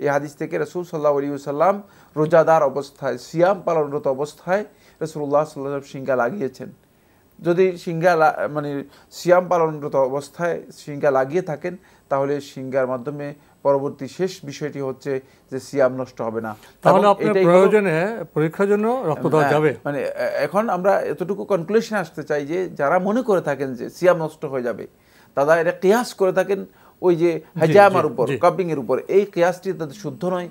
এই হাদিস থেকে রাসূল সাল্লাল্লাহু আলাইহি ওয়াসাল্লাম রোজাদার অবস্থায়, সিয়াম পালনরত অবস্থায় রাসূলুল্লাহ সাল্লাল্লাহু আলাইহি ওয়াসাল্লাম শিঙ্গা লাগিয়েছেন। যদি শিঙ্গা মানে সিয়াম পালনরত অবস্থায় শিঙ্গা লাগিয়ে থাকেন তাহলে শিঙ্গার মাধ্যমে পরবর্তী শেষ বিষয়টি হচ্ছে যে সিয়াম নষ্ট হবে না। তাহলে আপনার প্রয়োজনে পরীক্ষার জন্য রক্ত দেওয়া যাবে। মানে এখন আমরা এতটুকু কনক্লুশনে আসতে চাই যে যারা মনে করে থাকেন যে সিয়াম নষ্ট হয়ে যাবে, তারা এটা কিয়াস করে থাকেন ওই যে হাজামার উপর, কাপিং এর উপর। এই কিয়াসটি তাদের শুদ্ধ নয়,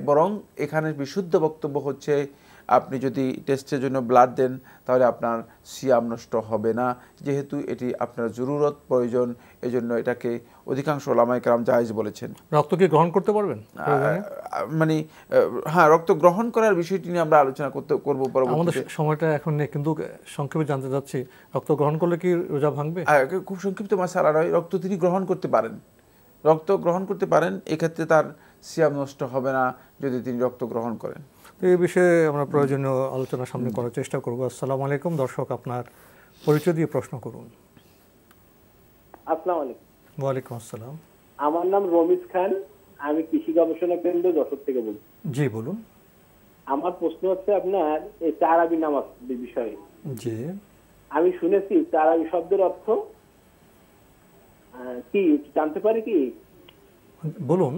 বরং এখানে বিশুদ্ধ বক্তব্য হচ্ছে আপনি যদি টেস্টের জন্য ব্লাড দেন তাহলে আপনার সিয়াম নষ্ট হবে না, যেহেতু এটি আপনার জরুরত প্রয়োজন, এজন্য এটাকে অধিকাংশ উলামায়ে কেরাম জায়েজ বলেছেন। রক্ত কি গ্রহণ করতে পারবেন? মানে হ্যাঁ, রক্ত গ্রহণ করার বিষয়টি নিয়ে আমরা আলোচনা করব পরবর্তীতে। আমাদের সময়টা এখন নেই, কিন্তু সংক্ষেপে জানতে চাচ্ছি রক্ত গ্রহণ করলে কি রোজা ভাঙবে? খুব সংক্ষিপ্ত মাসালা নয়, রক্ত তিনি গ্রহণ করতে পারেন, রক্ত গ্রহণ করতে পারেন, এক্ষেত্রে তার সিয়াম নষ্ট হবে না যদি তিনি রক্ত গ্রহণ করেন। এই বিষয়ে আমরা প্রয়োজনীয় আলোচনা সামনে করার চেষ্টা করব। আসসালামু আলাইকুম। দর্শক, আপনার পরিচয় দিয়ে প্রশ্ন করুন। আসসালামু আলাইকুম। ওয়ালাইকুম আসসালাম। আমার নাম রমিজ খান, আমি কৃষি গবেষণা কেন্দ্র যশোর থেকে বলছি। জি বলুন। আমার প্রশ্ন হচ্ছে আপনার এই তারাবি নামাজ বিষয়ে। জি, আমি শুনেছি তারাবি শব্দের অর্থ কি, জানতে পারি কি? বলুন।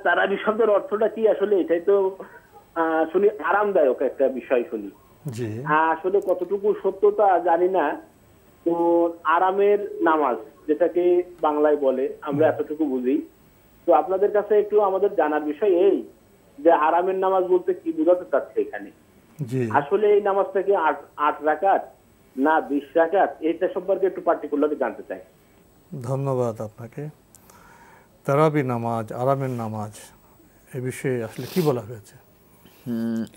তারাবি শব্দের অর্থটা কি আসলে? এটাই তো শুনি আরামদায়ক একটা বিষয় শুনি। জি, আসলে কতটুকু সত্যতা জানি না। তো আরামের নামাজ যেটাকে বাংলায় বলে, আমরা এতটুকু বুঝি। তো আপনাদের কাছে একটু আমাদের জানার বিষয় এই যে আরামের নামাজ বলতে কি বোঝাতে চাচ্ছে এখানে? জি, আসলে এই নামাজটা কি 8 রাকাত না 20 রাকাত, এটা সম্পর্কে একটু পার্টিকুলারলি জানতে চাই। ধন্যবাদ আপনাকে। তারাবি নামাজ, আরামের নামাজ, এ বিষয়ে আসলে কি বলা হয়েছে?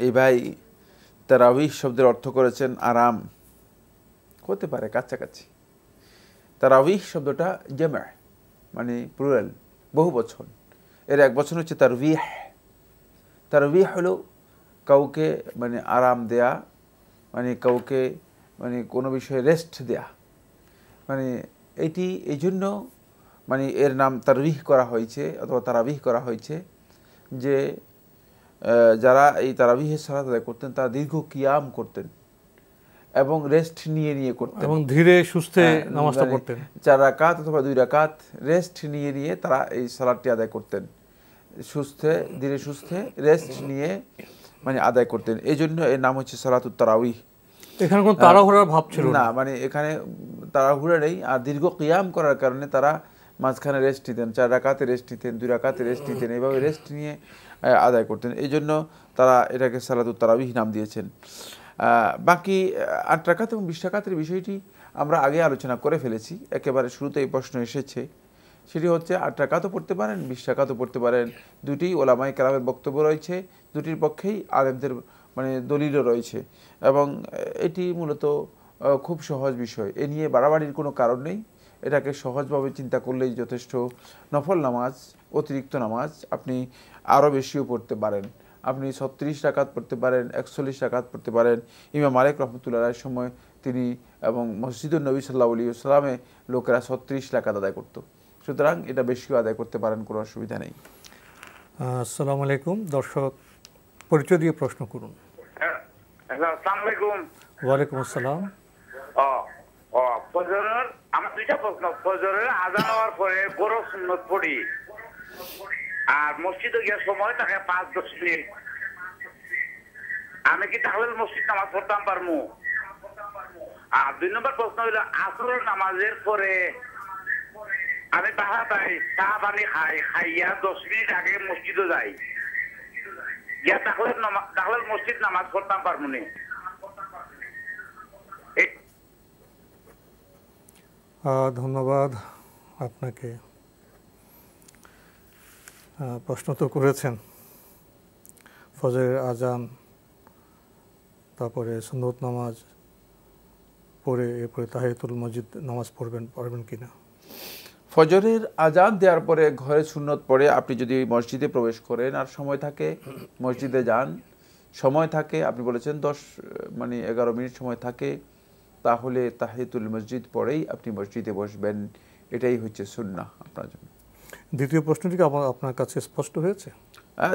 এই ভাই তারাবিহ শব্দের অর্থ করেছেন আরাম, হতে পারে কাছাকাছি। তারাবিহ শব্দটা জামা, মানে প্লুরাল, বহু বচন। এর এক বচন হচ্ছে তারবিহ। তারবিহ হলো কাউকে মানে আরাম দেয়া, মানে কাউকে মানে কোনো বিষয়ে রেস্ট দেয়া। মানে এটি এই জন্য মানে এর নাম তারবিহ করা হয়েছে অথবা তারাবিহ করা হয়েছে যে যারা এই তারাবিহের সালাত আদায় করতেন তারা দীর্ঘ কিয়াম করতেন এবং রেস্ট নিয়ে নিয়ে করতেন, এবং ধীরে সুস্থে নামাজটা পড়তেন। 4 রাকাত অথবা 2 রাকাত রেস্ট নিয়ে নিয়ে তারা এই সালাতটি আদায় করতেন, সুস্থে ধীরে সুস্থে রেস্ট নিয়ে মানে আদায় করতেন। এই জন্য এর নাম হচ্ছে সালাতুত তারাবিহ। এখানে কোনো তাড়াহুড়ার ভাব ছিল না, মানে এখানে তাড়াহুড়া নেই। আর দীর্ঘ কিয়াম করার কারণে তারা মাঝখানে রেস্ট নিতেন, 4 রাকাতে রেস্ট নিতেন, 2 রাকাতে রেস্ট নিতেন, এইভাবে রেস্ট নিয়ে আদায় করতেন। এই জন্য তারা এটাকে সালাতুত তারাবিহ নাম দিয়েছেন। বাকি 8 রাকাত এবং 20 রাকাতের বিষয়টি আমরা আগে আলোচনা করে ফেলেছি, একেবারে শুরুতে এই প্রশ্ন এসেছে। সেটি হচ্ছে 8 রাকাতও পড়তে পারেন, 20 রাকাতও পড়তে পারেন। দুটি ওলামায়ে কেরামের বক্তব্য রয়েছে, দুটির পক্ষেই আলেমদের মানে দলিলও রয়েছে, এবং এটি মূলত খুব সহজ বিষয়। এ নিয়ে বাড়াবাড়ির কোনো কারণ নেই। এটাকে সহজভাবে চিন্তা করলেই যথেষ্ট। নফল নামাজ, অতিরিক্ত নামাজ আপনি আরও বেশিও পড়তে পারেন। আপনি 36 রাকাত পড়তে পারেন, 41 রাকাত পড়তে পারেন। ইমাম মালিক রহমতুল্লাহর সময় তিনি এবং মসজিদুন নবী সাল্লাল্লাহু আলাইহি ওয়াসাল্লামে লোকেরা 36 রাকাত আদায় করত। সুতরাং এটা বেশিও আদায় করতে পারেন, কোনো অসুবিধা নেই। আসসালামু আলাইকুম। দর্শক, পরিচয় দিয়ে প্রশ্ন করুন। আসসালামু আলাইকুম। ওয়ালাইকুম আসসালাম। ফজরের আমার দুইটা প্রশ্ন। ফজরের আযান হওয়ার পরে বড় সুন্নত পড়ি, আর মসজিদে গিয়ে সময় থাকে 5-10 মিনিট। আমি কি তাহলে মসজিদ নামাজ পড়তাম পারমু? আর 2 নম্বর প্রশ্ন হলো আসরের নামাজের পরে আমি বাসায় চা পানি খাইয়া 10 মিনিট আগে মসজিদে যাই, গিয়া তাহলে মসজিদ নামাজ পড়তাম পারমু নি? ধন্যবাদ আপনাকে। প্রশ্ন তো করেছেন ফজরের আজান, তারপরে সুন্নত নামাজ পড়ে এরপরে তাহিয়াতুল মসজিদ নামাজ পারবেন কিনা। ফজরের আজান দেওয়ার পরে ঘরে সুন্নত পড়ে আপনি যদি মসজিদে প্রবেশ করেন আর সময় থাকে মসজিদে যান, সময় থাকে আপনি বলেছেন 11 মিনিট সময় থাকে, তাহলে তাহিয়াতুল মসজিদ পড়েই আপনি মসজিদে বসবেন। এটাই হচ্ছে সুন্নাহ আপনার জন্য। দ্বিতীয় প্রশ্নটি কি আপনার কাছে স্পষ্ট হয়েছে?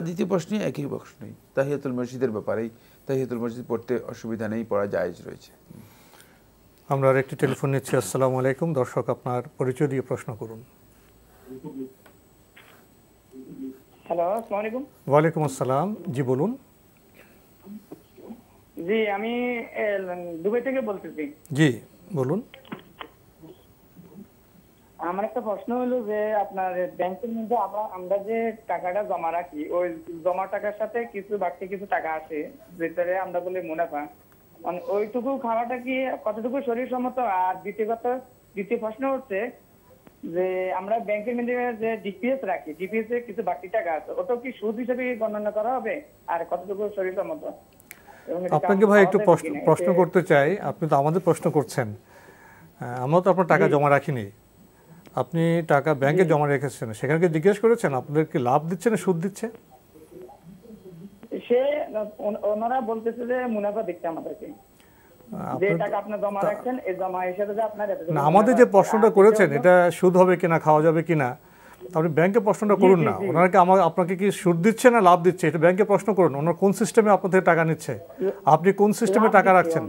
দ্বিতীয় প্রশ্নে একই প্রশ্নই, তাহিয়াতুল মসজিদের ব্যাপারেই। তাহিয়াতুল মসজিদ পড়তে অসুবিধা নেই, পড়া জায়েজ রয়েছে। আমরা আরেকটি টেলিফোন নিচ্ছি। আসসালামু আলাইকুম। দর্শক, আপনার পরিচয় দিয়ে প্রশ্ন করুন। হ্যালো, আসসালামু আলাইকুম। ওয়ালাইকুম আসসালাম। জি বলুন। জি, আমি দুবাই থেকে বলতেছি। জি বলুন। আমার একটা প্রশ্ন হলো যে আপনার ব্যাংকের মধ্যে আমরা যে টাকাটা জমা রাখি, ওই জমা টাকার সাথে কিছু বাড়তি কিছু টাকা আসে, যেটারে আমরা বলি মুনাফা। ওইটুকু খাওয়াটা কি কতটুকু শরীর সম্মত? আর দ্বিতীয় প্রশ্ন হচ্ছে যে আমরা ব্যাংকের মধ্যে যে ডিপিএস রাখি, ডিপিএস এর কিছু বাড়তি টাকা আছে, ওটা কি সুদ হিসেবে গণনা করা হবে? আর কতটুকু শরীর সম্মত? আপনাকে ভাই একটু প্রশ্ন করতে চাই। আপনি তো আমাদের প্রশ্ন করছেন, আমরা তো আপনার টাকা জমা রাখিনি। আপনি টাকা ব্যাংকে জমা রেখেছেন, সেখানে জিজ্ঞেস করেছেন আপনাদেরকে লাভ দিচ্ছে না সুদ দিচ্ছে? ওনারা বলতেছে যে মুনাফা দিচ্ছে আমাদেরকে, যে টাকা আপনি জমা রাখছেন এই জমা হিসেবে যে আপনার না, আমাদের যে প্রশ্নটা করেছেন এটা সুদ হবে কিনা, খাওয়া যাবে কিনা, আপনি ব্যাংকে প্রশ্নটা করুন না, ওনারা কি আপনাকে কি সুদ দিচ্ছে না লাভ দিচ্ছে, এটা ব্যাংকে প্রশ্ন করুন। ওনার কোন সিস্টেমে আপনার থেকে টাকা নিচ্ছে, আপনি কোন সিস্টেমে টাকা রাখছেন।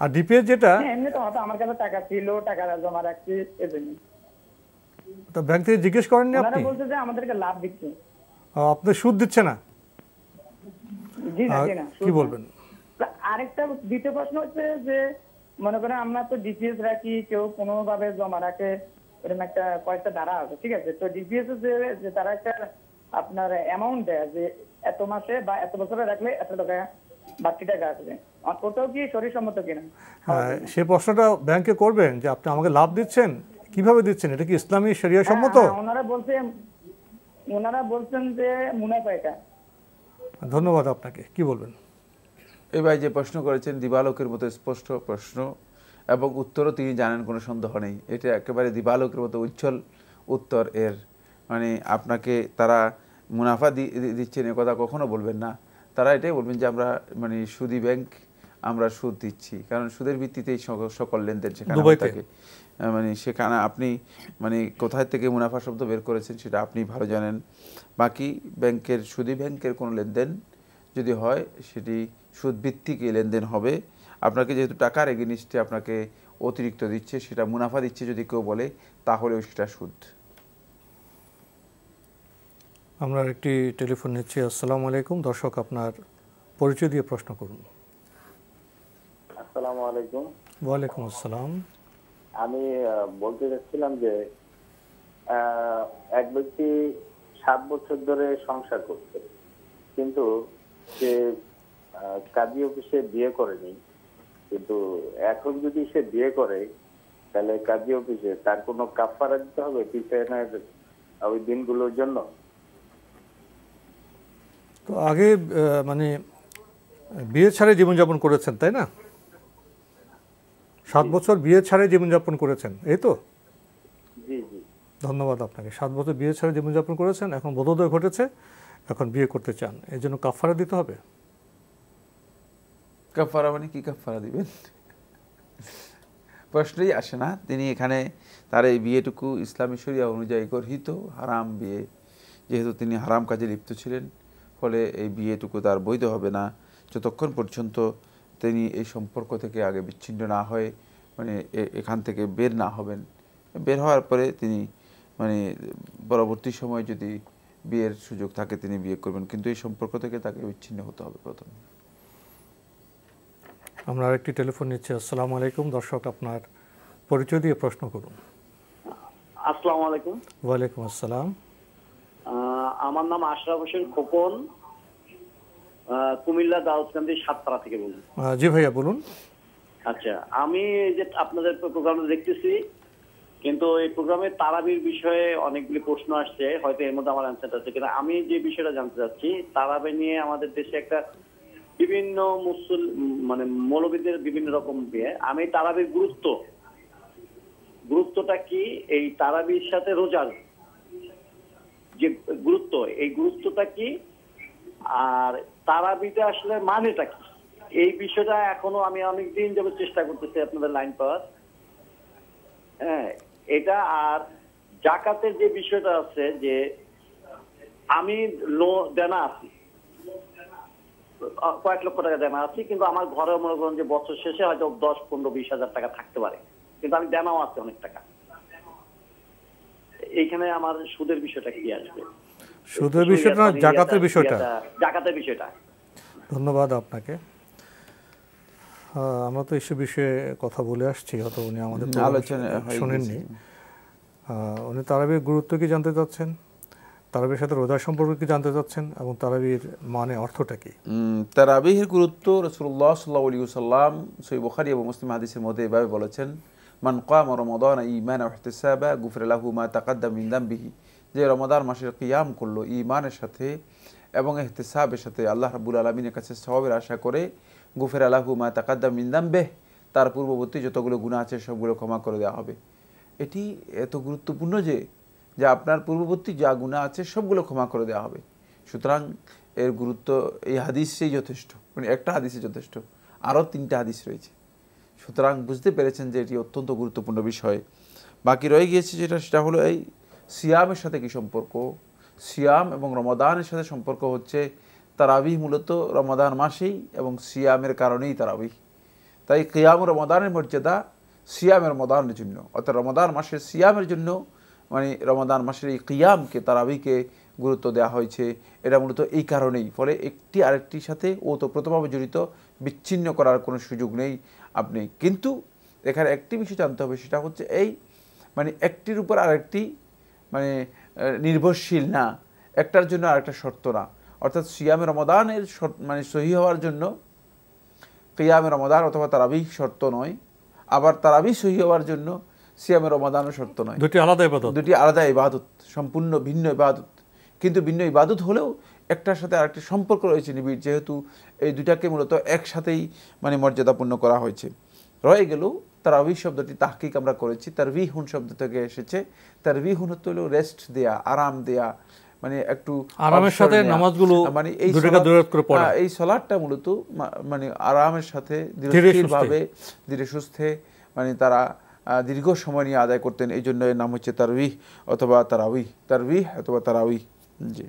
আর ডিপিএস যেটা এমনি তো হয়তো আমার কাছে টাকা ছিল, টাকা জমা রাখছি এজন্য। তো ব্যাংক থেকে জিজ্ঞেস করেননি ওনারা আপনি? বলছে যে আমাদেরকে লাভ দিচ্ছে। আপনি সুদ দিচ্ছে না? জি না, জি না। কি বলবেন? আরেকটা দ্বিতীয় প্রশ্ন হচ্ছে যে মনে করেন আমরা তো ডিপিএস রাখি, কেউ কোনোভাবে জমা রাখে, এরকম একটা কয়েকটা ধারা আছে, ঠিক আছে। তো ডিপিএস যে তারা একটা আপনার অ্যামাউন্ট দেয় যে এত মাসে বা এত বছরে রাখলে এত টাকা বাড়তি টাকা আসবে, ওটাও কি শরীরসম্মত কিনা? সে প্রশ্নটা ব্যাংকে করবেন যে আপনি আমাকে লাভ দিচ্ছেন, কিভাবে দিচ্ছেন, এটা কি ইসলামী শরিয়া সম্মত? ওনারা বলছেন যে মুনাফা এটা। ধন্যবাদ আপনাকে। কি বলবেন? এই ভাই যে প্রশ্ন করেছেন দিবালোকের মতো স্পষ্ট প্রশ্ন, এবং উত্তরও তিনি জানেন, কোনো সন্দেহ নেই। এটা একেবারে দিবালোকের মতো উজ্জ্বল উত্তর এর। মানে আপনাকে তারা মুনাফা দিচ্ছেন এ কথা কখনো বলবেন না, তারা এটাই বলবেন যে আমরা মানে সুদি ব্যাংক, আমরা সুদ দিচ্ছি। কারণ সুদের ভিত্তিতেই সকল লেনদেন সেখানে থাকে। মানে সেখানে আপনি মানে কোথায় থেকে মুনাফা শব্দ বের করেছেন সেটা আপনি ভালো জানেন। বাকি ব্যাংকের সুদি ব্যাংকের কোনো লেনদেন যদি হয় সেটি সুদভিত্তিক লেনদেন হবে। আপনাকে যেহেতু টাকার এগেনিস্টে আপনাকে অতিরিক্ত দিচ্ছে, সেটা মুনাফা দিচ্ছে যদি কেউ বলে, তাহলেও সেটা সুদ। আমরা একটি টেলিফোন নিচ্ছি। আসসালামু আলাইকুম। দর্শক আপনার পরিচয় দিয়ে প্রশ্ন করুন। আসসালামু আলাইকুম। ওয়ালাইকুম আসসালাম। আমি বলতে চাচ্ছিলাম যে এক ব্যক্তি 7 বছর ধরে সংসার করছে, কিন্তু সে কাজী অফিসে বিয়ে করেনি, কিন্তু এখন যদি সে বিয়ে করে তাহলে কাজী অফিসে তার কোনো কাফারা দিতে হবে পিছনের ওই দিনগুলোর জন্য? তো আগে মানে বিয়ে ছাড়াই জীবনযাপন করেছেন তাই না? 7 বছর বিয়ে ছাড়াই জীবনযাপন করেছেন, এই তো? জি জি। ধন্যবাদ আপনাকে। 7 বছর বিয়ে ছাড়াই জীবনযাপন করেছেন, এখন বোধোদয় ঘটেছে, এখন বিয়ে করতে চান, এই জন্য কাফারা দিতে হবে। কাফারা মানে কি কাফারা দিবেন প্রশ্নই আসে না। তিনি এখানে তার এই বিয়েটুকু ইসলামী শরিয়া অনুযায়ী গর্হিত হারাম বিয়ে, যেহেতু তিনি হারাম কাজে লিপ্ত ছিলেন, ফলে এই বিয়েটুকু তার বৈধ হবে না যতক্ষণ পর্যন্ত তিনি এই সম্পর্ক থেকে আগে বিচ্ছিন্ন না হয়ে মানে এখান থেকে বের না হবেন। বের হওয়ার পরে তিনি মানে পরবর্তী সময় যদি বিয়ের সুযোগ থাকে তিনি বিয়ে করবেন, কিন্তু এই সম্পর্ক থেকে তাকে বিচ্ছিন্ন হতে হবে প্রথমে। আমরা আরেকটি টেলিফোন নিচ্ছি। আসসালামু আলাইকুম। দর্শক আপনার পরিচয় দিয়ে প্রশ্ন করুন। আসসালামু আলাইকুম। ওয়ালাইকুম আসসালাম। আমার নাম আশরাফ হোসেন খোকন, কুমিল্লা দাউদকান্দি সাতপাড়া থেকে বলুন। জি ভাইয়া বলুন। আচ্ছা, আমি এই যে আপনাদের প্রোগ্রামটা দেখতেছি, কিন্তু এই প্রোগ্রামে তারাবির বিষয়ে অনেকগুলি প্রশ্ন আসছে, হয়তো এর মধ্যে আমার অ্যান্সার আছে কিনা। আমি যে বিষয়টা জানতে চাচ্ছি, তারাবি নিয়ে আমাদের দেশে একটা বিভিন্ন মানে মৌলবীদের বিভিন্ন রকম বিয়ে। আমি তারাবির গুরুত্বটা কি, এই তারাবির সাথে রোজার যে গুরুত্ব, এই গুরুত্বটা কি, আর তারাবিটা আসলে মানেটা কি, এই বিষয়টা এখনো আমি অনেকদিন যাবত চেষ্টা করতেছি আপনাদের লাইন পাওয়ার। হ্যাঁ, এটা। আর জাকাতের যে বিষয়টা আছে, যে আমি দেনা আছি, কয়েক লক্ষ টাকা দেনা আছি, কিন্তু আমার ঘরে মনে করেন যে বছর শেষে হয়তো 10, 15, 20 হাজার টাকা থাকতে পারে, কিন্তু আমি দেনাও আছে অনেক টাকা। এইখানে আমার সুদের বিষয়টা কি আসবে? সুদের বিষয়টা না, জাকাতের বিষয়টা। জাকাতের বিষয়টা। ধন্যবাদ আপনাকে। আমরা তো এসব বিষয়ে কথা বলে আসছি, হয়তো উনি আমাদের আলোচনা শুনেননি। উনি তারাবির গুরুত্ব কি জানতে চাচ্ছেন, তারাবির সাথে রোজা সম্পর্কে কি জানতে চাচ্ছেন, এবং তারাবির মানে অর্থটা কি? তারাবির গুরুত্ব রাসূলুল্লাহ সাল্লাল্লাহু আলাইহি ওয়াসাল্লাম সহিহ বুখারী এবং মুসলিম হাদিসের মধ্যে এভাবে বলেছেন, মান কামা রমাদানা ঈমানান ওয়া ইহতিসাবা গুফিরা লাহু মা তাকাদ্দাম মিন যামবিহি। যে রমাদান মাসের কিয়াম করলো ঈমানের সাথে এবং ইহতিসাবের সাথে, আল্লাহ রাব্বুল আলামিনের কাছে সওয়াবের আশা করে, গুফিরা লাহু মা তাকাদ্দাম মিন যামবিহি, তার পূর্ববর্তী যতগুলো গুনাহ আছে সবগুলো ক্ষমা করে দেওয়া হবে। এটি এত গুরুত্বপূর্ণ যে আপনার পূর্ববর্তী যা গুনাহ আছে সবগুলো ক্ষমা করে দেওয়া হবে। সুতরাং এর গুরুত্ব এই হাদিসেই যথেষ্ট, মানে একটা হাদিসে যথেষ্ট, আরও 3টা হাদিস রয়েছে। সুতরাং বুঝতে পেরেছেন যে এটি অত্যন্ত গুরুত্বপূর্ণ বিষয়। বাকি রয়ে গিয়েছে সেটা হলো এই সিয়ামের সাথে কি সম্পর্ক? সিয়াম এবং রমাদানের সাথে সম্পর্ক হচ্ছে তারাবিহ মূলত রমাদান মাসেই এবং সিয়ামের কারণেই তারাবিহ। তাই কিয়াম রমাদানের মর্যাদা সিয়ামের রমাদানের জন্য, অর্থাৎ রমাদান মাসের সিয়ামের জন্য, মানে রমাদান মাসের এই কিয়ামকে তারাবিহকে গুরুত্ব দেওয়া হয়েছে। এটা মূলত এই কারণেই। ফলে একটি আরেকটির সাথে ওতপ্রোতভাবে জড়িত, বিচ্ছিন্ন করার কোনো সুযোগ নেই আপনি। কিন্তু এখানে একটি বিষয় জানতে হবে, সেটা হচ্ছে এই মানে একটির উপর আরেকটি মানে নির্ভরশীল না, একটার জন্য আরেকটা শর্ত না। অর্থাৎ সিয়ামে রমাদানের মানে সহি হওয়ার জন্য কিয়ামে রমাদান অথবা তারাবিহ শর্ত নয়, আবার তারাবিহ সহি হওয়ার জন্য সিয়ামে রমাদানও শর্ত নয়। দুটি আলাদা ইবাদত, দুটি আলাদা ইবাদত, সম্পূর্ণ ভিন্ন ইবাদত। কিন্তু ভিন্ন ইবাদত হলেও একটার সাথে আরেকটি সম্পর্ক রয়েছে নিবিড়, যেহেতু এই দুটাকে মূলত একসাথেই মানে মর্যাদাপূর্ণ করা হয়েছে। রয়ে গেল তারাবিহ শব্দটি তাহকিক আমরা করেছি, তারবিহুন শব্দ থেকে এসেছে। তারবিহুন হলো রেস্ট দেয়া, আরাম দেয়া, মানে একটু আরামের সাথে নামাজগুলো মানে এই এই সালাতটা মূলত মানে আরামের সাথে ধীরস্থিরভাবে ধীরে সুস্থে মানে তারা দীর্ঘ সময় নিয়ে আদায় করতেন। এই জন্য এর নাম হচ্ছে তারবিহ অথবা তারাবিহ, তারবিহ অথবা তারাবিহ। জি,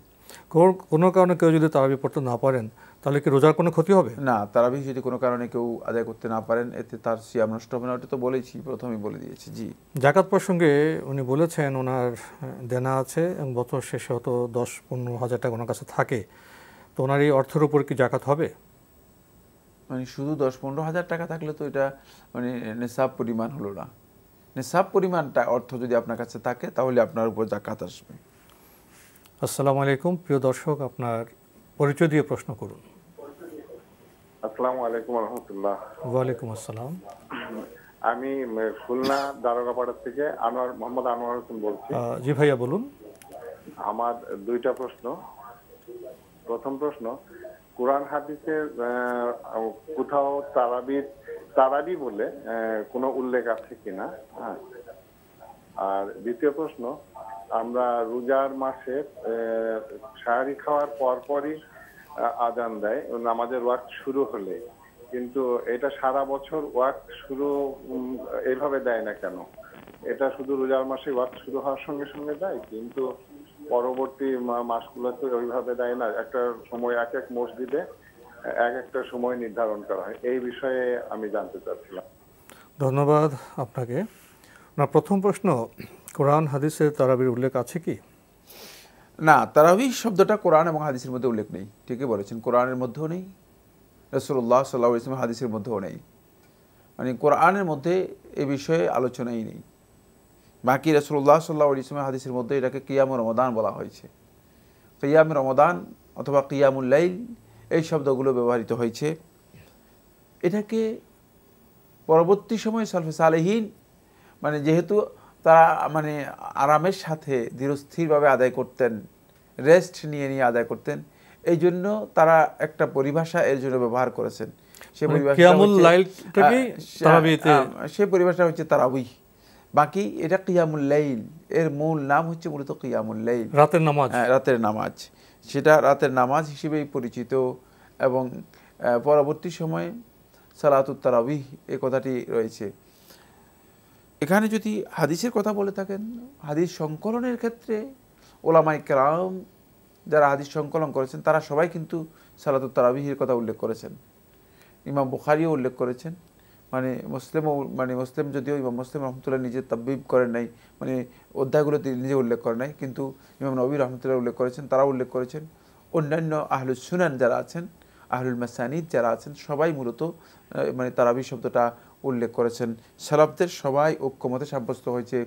কোনো কারণে কেউ যদি তারাবিহ পড়তে না পারেন তাহলে কি রোজার কোনো ক্ষতি হবে? না, তারাবিহ যদি কোনো কারণে কেউ আদায় করতে না পারেন এতে তার সিয়াম নষ্ট হবে না, ওটা তো বলেছি, প্রথমেই বলে দিয়েছি। জি, যাকাত প্রসঙ্গে উনি বলেছেন ওনার দেনা আছে এবং বছর শেষে হয়তো 10-15 হাজার টাকা ওনার কাছে থাকে, তো ওনার এই অর্থের উপর কি জাকাত হবে? মানে শুধু 10-15 হাজার টাকা থাকলে তো এটা মানে নেশাব পরিমাণ হলো না। নেশাব পরিমাণটা অর্থ যদি আপনার কাছে থাকে তাহলে আপনার উপর জাকাত আসবে। আসসালামু আলাইকুম, প্রিয় দর্শক, আপনার পরিচয় দিয়ে প্রশ্ন করুন। আসসালামু আলাইকুম রহমতুল্লাহ। ওয়ালাইকুম আসসালাম। আমি খুলনা দারোগাপাড়া থেকে মোহাম্মদ আনোয়ার হোসেন বলছি। জি ভাইয়া বলুন। আমার দুইটা প্রশ্ন। প্রথম প্রশ্ন, কোরআন হাদিসের কোথাও তারাবি বলে কোনো উল্লেখ আছে কিনা? হ্যাঁ। আর দ্বিতীয় প্রশ্ন, আমরা রোজার মাসে সাহারি খাওয়ার পরপরই আজান দেয় নামাজের ওয়াক্ত শুরু হলে, কিন্তু এটা সারা বছর ওয়াক্ত শুরু এইভাবে দেয় না কেন? এটা শুধু রোজার মাসে ওয়াক্ত শুরু হওয়ার সঙ্গে সঙ্গে দেয়, কিন্তু পরবর্তী মাসগুলোতে ওইভাবে দেয় না। একটা সময় এক এক মসজিদে এক একটা সময় নির্ধারণ করা হয়। এই বিষয়ে আমি জানতে চাচ্ছিলাম। ধন্যবাদ আপনাকে। না, প্রথম প্রশ্ন, কোরআন হাদিসে তারাবির উল্লেখ আছে কি? না, তারাবিহ শব্দটা কোরআন এবং হাদিসের মধ্যে উল্লেখ নেই। ঠিকই বলেছেন, কোরআনের মধ্যেও নেই, রাসূলুল্লাহ সাল্লাল্লাহু আলাইহি ওয়াসাল্লাম হাদিসের মধ্যেও নেই। মানে কোরআনের মধ্যে এ বিষয়ে আলোচনাই নেই। বাকি রাসূলুল্লাহ সাল্লাল্লাহু আলাইহি ওয়াসাল্লাম হাদিসের মধ্যে এটাকে কিয়ামুর রমাদান বলা হয়েছে। কিয়ামুর রমাদান অথবা কিয়ামুল লাইল এই শব্দগুলো ব্যবহৃত হয়েছে। এটাকে পরবর্তী সময়ে সালফে সালেহীন মানে যেহেতু তারা মানে আরামের সাথে ধীরস্থিরভাবে আদায় করতেন, রেস্ট নিয়ে নিয়ে আদায় করতেন, এই জন্য তারা একটা পরিভাষা এর জন্য ব্যবহার করেছেন। সেই পরিভাষা হচ্ছে তারাবিহ। বাকি এটা কিয়ামুল লাইল, এর মূল নাম হচ্ছে মূলত কিয়ামুল লাইল, রাতের নামাজ। রাতের নামাজ, সেটা রাতের নামাজ হিসেবেই পরিচিত। এবং পরবর্তী সময়ে সালাতুত তারাবিহ এই কথাটি রয়েছে। এখানে যদি হাদিসের কথা বলে থাকেন, হাদিস সংকলনের ক্ষেত্রে ওলামায়ে কেরাম যারা হাদিস সংকলন করেছেন তারা সবাই কিন্তু সালাতুত তারাবিহের কথা উল্লেখ করেছেন। ইমাম বুখারীও উল্লেখ করেছেন, মুসলিম যদিও ইমাম মুসলিম রহমতুল্লাহ নিজে তাববিব করেন নাই, মানে অধ্যায়গুলো তিনি নিজে উল্লেখ করেন নাই, কিন্তু ইমাম নবী রহমতুল্লাহ উল্লেখ করেছেন, তারা উল্লেখ করেছেন। অন্যান্য আহলুস সুনান যারা আছেন, আহলুল মাসানিদ যারা আছেন, সবাই মূলত মানে তারাবি শব্দটা উল্লেখ করেছেন। সালাফদের সবাই ঐক্যমতে সাব্যস্ত হয়েছে।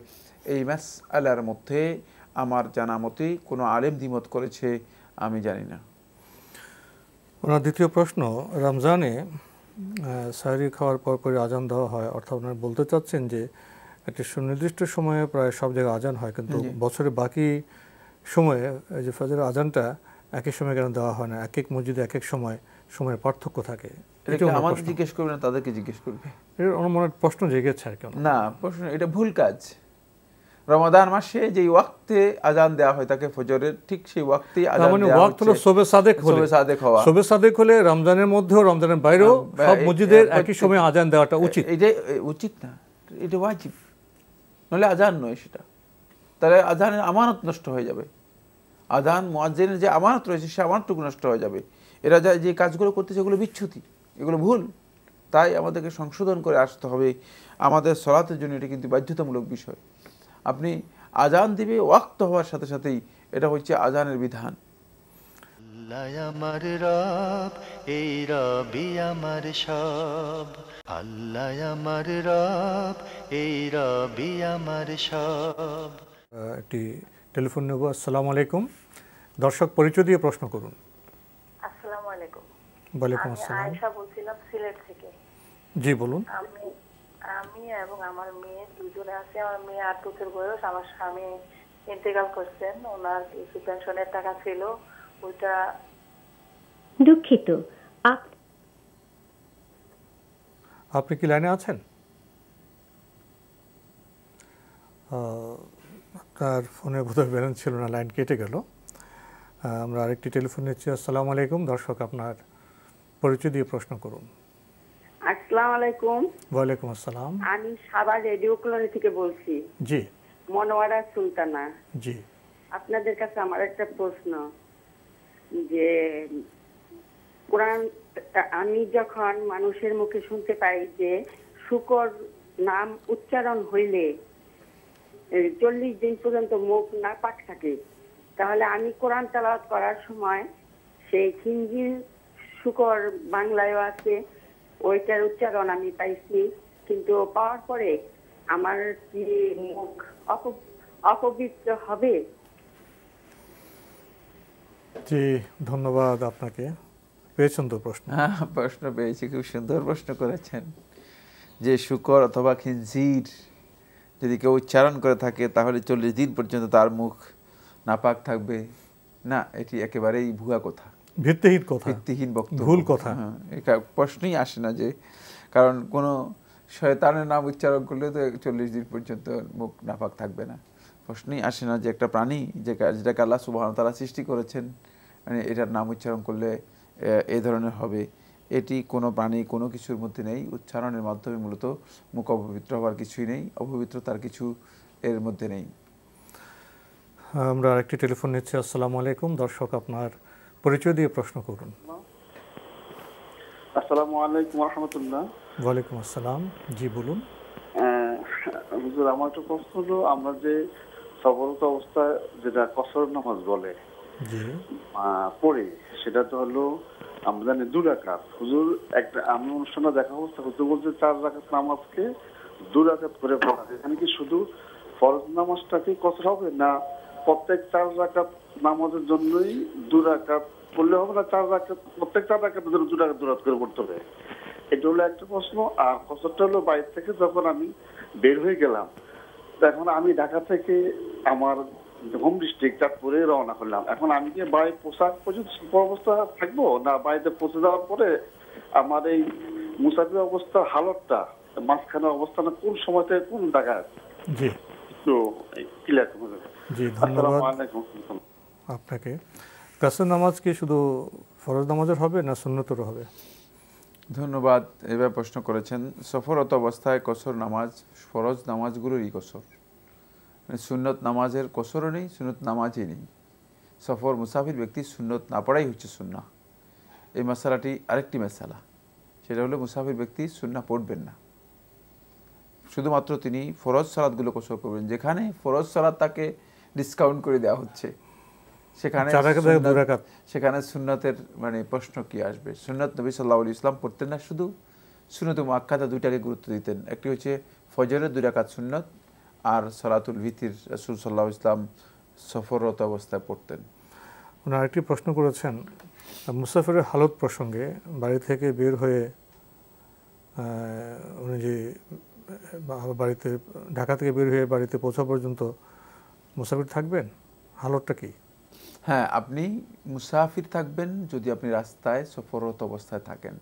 এই মাসআলার মধ্যে আমার জানা মতে কোনো আলেম দ্বিমত করেছে আমি জানি না। ওনার দ্বিতীয় প্রশ্ন, রমজানে সাহরি খাওয়ার পর পরে আজান দেওয়া হয়, অর্থাৎ ওনারা বলতে চাচ্ছেন যে একটি সুনির্দিষ্ট সময়ে প্রায় সব জায়গায় আজান হয়, কিন্তু বছরের বাকি সময়ে যে ফজরের আজানটা একই সময় কেন দেওয়া হয় না? এক এক মসজিদে এক এক সময়ের পার্থক্য থাকে। আমাদের জিজ্ঞেস করবে না, তাদেরকে জিজ্ঞেস করবে। মনে প্রশ্ন জেগেছে আর কেন না, প্রশ্ন এটা ভুল কাজ। রমাদান মাসে যে ওয়াক্তে আজান দেওয়া হয় তাকে ফজরের, ঠিক সেই ওয়াক্তে আজান দেওয়া ওয়াক্ত হলো শবে সাদেক হওয়া। শবে সাদেক হলে রমজানের মধ্যেও রমজানের বাইরেও সব মসজিদের একই সময় আজান দেওয়াটা উচিত। এটা উচিত না, এটা ওয়াজিব, নলে আজান নয় সেটা। তাহলে আজানের আমানত নষ্ট হয়ে যাবে। আজান মুয়াজ্জিনের যে আমানত রয়েছে সে আমানতটুকু নষ্ট হয়ে যাবে। এরা যে কাজগুলো করতেছে এগুলো বিচ্যুতি, এগুলো ভুল। তাই আমাদেরকে সংশোধন করে আসতে হবে। আমাদের সলাতের জন্য এটা কিন্তু বাধ্যতামূলক বিষয়। আপনি আজান দিবে ওয়াক্ত হওয়ার সাথে সাথেই, এটা হচ্ছে আজানের বিধান। আল্লাহ আমার রব, এই রবি আমার সব। আল্লাহ আমার রব, এই রবি আমার সব। একটি টেলিফোন নেব। আসসালামু আলাইকুম। দর্শক পরিচয় দিয়ে প্রশ্ন করুন। আসসালামু আলাইকুম। ওয়ালাইকুম আমি আসসালাম। আয়েশা বলছিলাম সিলেট থেকে। জি বলুন। আমি এবং আমার মেয়ে দুজনে আছে। আমার মেয়ে 8 বছর বয়স। আমার স্বামী ইন্তেকাল করছেন, ওনার কিছু পেনশনের টাকা ছিল, ওইটা দুঃখিত আপনি কি লাইনে আছেন? আপনার ফোনে বোধহয় ব্যালেন্স ছিল না, লাইন কেটে গেল। আমরা আরেকটি টেলিফোন নিচ্ছি। আসসালামু আলাইকুম। দর্শক আপনার পরিচয় দিয়ে প্রশ্ন করুন। আসসালামু আলাইকুম। ওয়ালাইকুম আসসালাম। আমি সাভার রেডিও কলোনি থেকে বলছি। জি। মনোয়ারা সুলতানা। জি। আপনাদের কাছে আমার একটা প্রশ্ন, যে কোরআন আমি যখন মানুষের মুখে শুনতে পাই যে শুকর নাম উচ্চারণ হইলে 40 দিন পর্যন্ত মুখ নাপাক থাকে, তাহলে আমি কোরআন তেলাওয়াত করার সময় সেই খিঞ্জির শুকর বাংলায়ও আছে, ওইটার উচ্চারণ আমি পাইছি, কিন্তু পাওয়ার পরে আমার কি মুখ অপবিত্র হবে? জি, ধন্যবাদ আপনাকে। পেয়েছেন তো প্রশ্ন? হ্যাঁ, প্রশ্ন পেয়েছি, খুব সুন্দর প্রশ্ন করেছেন। যে শুকর অথবা খিনজির যদি কেউ উচ্চারণ করে থাকে তাহলে 40 দিন পর্যন্ত তার মুখ নাপাক থাকবে না, এটি একেবারেই ভুয়া কথা, ভিত্তিহীন কথা, ভিত্তিহীন বক্তব্য, ভুল কথা। এটা প্রশ্নই আসে না। যে কারণ কোনো শয়তানের নাম উচ্চারণ করলে তো 40 দিন পর্যন্ত মুখ নাপাক থাকবে না। প্রশ্নই আসে না যে একটা প্রাণী যেটাকে আল্লাহ সুবহানাহু ওয়া তাআলা সৃষ্টি করেছেন, মানে এটার নাম উচ্চারণ করলে এই ধরনের হবে, এটি কোনো প্রাণী কোনো কিছুর মধ্যে নেই। উচ্চারণের মাধ্যমে মূলত মুখ অপবিত্র হওয়ার কিছুই নেই, অপবিত্রতার কিছু এর মধ্যে নেই। আমরা আরেকটি টেলিফোন নিচ্ছি। আসসালামু আলাইকুম। দর্শক আপনার পরিচয় দিয়ে প্রশ্ন করুন। আসসালামু আলাইকুম ওয়া রাহমাতুল্লাহ। ওয়ালাইকুম আসসালাম। জি বলুন। হুজুর, আমার একটা প্রশ্ন হলো, আমরা যে সফরত অবস্থায় যেটা কসর নামাজ বলে পড়ি, সেটা তো হলো আমরা জানি 2 রাকাত। হুজুর একটা আমি অনুষ্ঠানে দেখা অবস্থা হুজুর বলছে 4 রাকাত নামাজকে 2 রাকাত করে পড়া। এখানে কি শুধু ফরজ নামাজটাকে কসর হবে, না প্রত্যেক 4 রাকাত নামাজের জন্যই 2 রাকাত পড়লে হবে, না 4 রাকাত প্রত্যেক 4 রাকাতের জন্য 2 রাকাত করে পড়তে হবে? এটা হলো একটা প্রশ্ন। আর কসরটা হলো বাইরে থেকে যখন আমি বের হয়ে গেলাম, এখন আমি ঢাকা থেকে আমার হোম ডিস্ট্রিক্ট চাঁদপুরে রওনা করলাম, এখন আমি কি বাড়ি পোশাক পর্যন্ত অবস্থা থাকবো, না বাড়িতে পৌঁছে যাওয়ার পরে আমার এই মুসাফির অবস্থার হালতটা মাঝখানে অবস্থানে কোন সময় থেকে কোন জায়গায়? জি, তো ক্লিয়ার করুন। জি, ধন্যবাদ আপনাকে। কাসর নামাজ কি শুধু ফরজ নামাজের হবে না সুন্নতের হবে? ধন্যবাদ, এবার প্রশ্ন করেছেন। সফরত অবস্থায় কসর নামাজ ফরজ নামাজগুলোরই কসর, সুন্নত নামাজের কসরও নেই, সুন্নত নামাজই নেই। সফর মুসাফির ব্যক্তি সুন্নত না পড়াই হচ্ছে সুন্না। এই মশালাটি আরেকটি মশালা, সেটা হলো মুসাফির ব্যক্তি সুন্না পড়বেন না, শুধুমাত্র তিনি ফরজ সালাতগুলো কসর করবেন। যেখানে ফরজ সালাত তাকে ডিসকাউন্ট করে দেওয়া হচ্ছে, সেখানে সুন্নতের মানে প্রশ্ন কি আসবে? সুন্নত নবী সাল্লাল্লাহু আলাইহি ওয়াসাল্লাম পড়তেন না, শুধু সুন্নত মুআক্কাদা 2টাকে গুরুত্ব দিতেন। একটি হচ্ছে ফজরের 2 রাকাত সুন্নত, আর সালাতুল ভিতির রাসূল সাল্লাল্লাহু আলাইহি ওয়াসাল্লাম সফররত অবস্থায় পড়তেন। উনি আরেকটি প্রশ্ন করেছেন মুসাফিরের হালত প্রসঙ্গে। বাড়ি থেকে বের হয়ে উনি যে বাড়িতে ঢাকা থেকে বের হয়ে বাড়িতে পৌঁছা পর্যন্ত মুসাফির থাকবেন, হালতটা কি? হ্যাঁ, আপনি মুসাফির থাকবেন যদি আপনি রাস্তায় সফররত অবস্থায় থাকেন,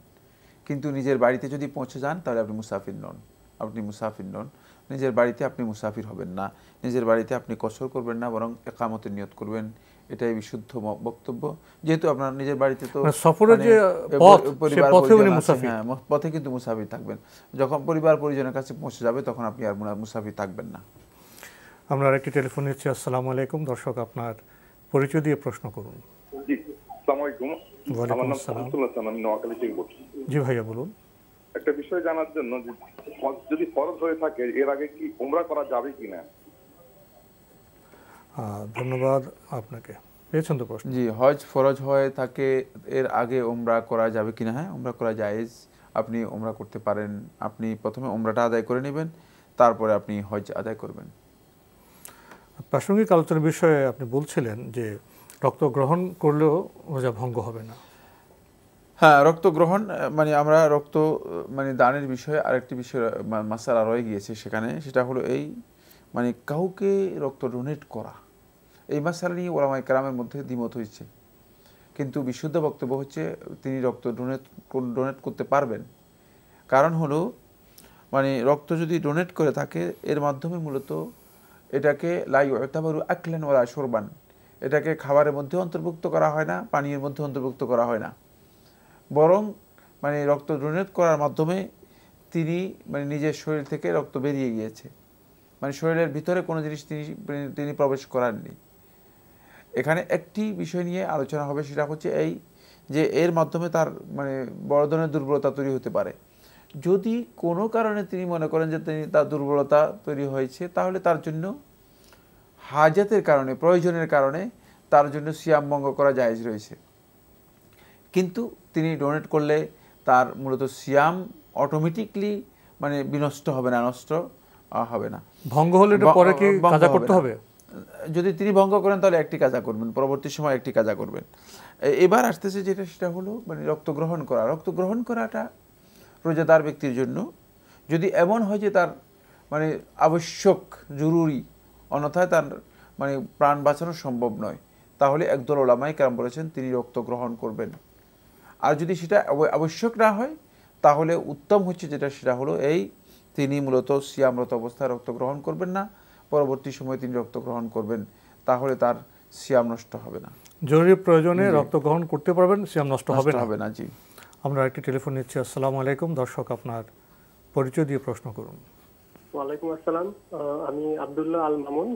কিন্তু নিজের বাড়িতে যদি পৌঁছে যান তাহলে আপনি মুসাফির নন। আপনি মুসাফির নন, নিজের বাড়িতে আপনি মুসাফির হবেন না, নিজের বাড়িতে আপনি কসর করবেন না, বরং ইকামতের নিয়ত করবেন, এটাই বিশুদ্ধ বক্তব্য। যেহেতু আপনার নিজের বাড়িতে তো সফরের যে পথ, সে পথে উনি মুসাফির, হ্যাঁ পথে কিন্তু মুসাফির থাকবেন। যখন পরিবার পরিজনের কাছে পৌঁছে যাবে তখন আপনি আর মুসাফির থাকবেন না। আমরা আরেকটি টেলিফোন নিচ্ছি। আসসালামু আলাইকুম। দর্শক, আপনার পরিচয় দিয়ে প্রশ্ন করুন। জি, আসসালামু আলাইকুম। ওয়ালাইকুম আমার নাম আসসালাম। শামসুল হাসান, আমি নোয়াখালী থেকে বলছি। জি ভাইয়া বলুন। একটা বিষয় জানার জন্য যে যদি ফরজ হয়ে থাকে এর আগে কি উমরা করা যাবে কিনা? ধন্যবাদ আপনাকে। পেয়েছেন তো প্রশ্ন? জি, হজ ফরজ হয়ে থাকে এর আগে উমরা করা যাবে কিনা? হ্যাঁ, উমরা করা জায়েজ। আপনি উমরা করতে পারেন। আপনি প্রথমে উমরাটা আদায় করে নেবেন, তারপরে আপনি হজ আদায় করবেন। প্রাসঙ্গিক আলোচনার বিষয়ে আপনি বলছিলেন যে রক্ত গ্রহণ করলেও রোজা ভঙ্গ হবে না। হ্যাঁ, রক্ত গ্রহণ মানে আমরা রক্ত মানে দানের বিষয়ে আরেকটি বিষয় মাসালা রয়ে গিয়েছে সেখানে, সেটা হলো এই মানে কাউকে রক্ত ডোনেট করা। এই মাসালা নিয়ে ওলামায়ে কেরামের মধ্যে দ্বিমত হয়েছে, কিন্তু বিশুদ্ধ বক্তব্য হচ্ছে তিনি রক্ত ডোনেট করতে পারবেন। কারণ হলো মানে রক্ত যদি ডোনেট করে থাকে এর মাধ্যমে মূলত এটাকে লা ইউতাবারু আকলান ওয়ালা শুরবান, এটাকে খাবারের মধ্যে অন্তর্ভুক্ত করা হয় না, পানীয়ের মধ্যে অন্তর্ভুক্ত করা হয় না, বরং মানে রক্ত ডোনেট করার মাধ্যমে তিনি মানে নিজের শরীর থেকে রক্ত বেরিয়ে গিয়েছে, মানে শরীরের ভিতরে কোনো জিনিস তিনি প্রবেশ করাননি। এখানে একটি বিষয় নিয়ে আলোচনা হবে, সেটা হচ্ছে এই যে এর মাধ্যমে তার মানে বড় ধরনের দুর্বলতা তৈরি হতে পারে। যদি কোনো কারণে তিনি মনে করেন যে তার দুর্বলতা তৈরি হয়েছে, তাহলে তার জন্য হাজাতের কারণে, প্রয়োজনের কারণে তার জন্য সিয়াম ভঙ্গ করা জায়েজ রয়েছে। কিন্তু তিনি ডোনেট করলে তার মূলত সিয়াম অটোমেটিকলি মানে বিনষ্ট হবে না, নষ্ট হবে না। ভঙ্গ হলে এটা পরে কি কাজা করতে হবে? যদি তিনি ভঙ্গ করেন তাহলে একটি কাজা করবেন, পরবর্তী সময় একটি কাজা করবেন। এবার আসতেছে যেটা, সেটা হলো মানে রক্ত গ্রহণ করা। রক্ত গ্রহণ করাটা রোজাদার ব্যক্তির জন্য যদি এমন হয় যে তার মানে আবশ্যক, জরুরি, অন্যথায় তার মানে প্রাণ বাঁচানো সম্ভব নয়, তাহলে একদল ওলামায়ে কেরাম বলেছেন তিনি রক্ত গ্রহণ করবেন। আর যদি সেটা আবশ্যক না হয় তাহলে উত্তম হচ্ছে যেটা, সেটা হলো এই তিনি মূলত সিয়ামরত অবস্থায় রক্ত গ্রহণ করবেন না, পরবর্তী সময়ে তিনি রক্ত গ্রহণ করবেন, তাহলে তার সিয়াম নষ্ট হবে না। জরুরি প্রয়োজনে রক্ত গ্রহণ করতে পারবেন, সিয়াম নষ্ট হবে না। জি, আমরা একটি টেলিফোন নিচ্ছি। আসসালামু আলাইকুম। দর্শক, আপনার পরিচয় দিয়ে প্রশ্ন করুন। ওয়ালাইকুম আসসালাম। আমি আব্দুল্লাহ আল মামুন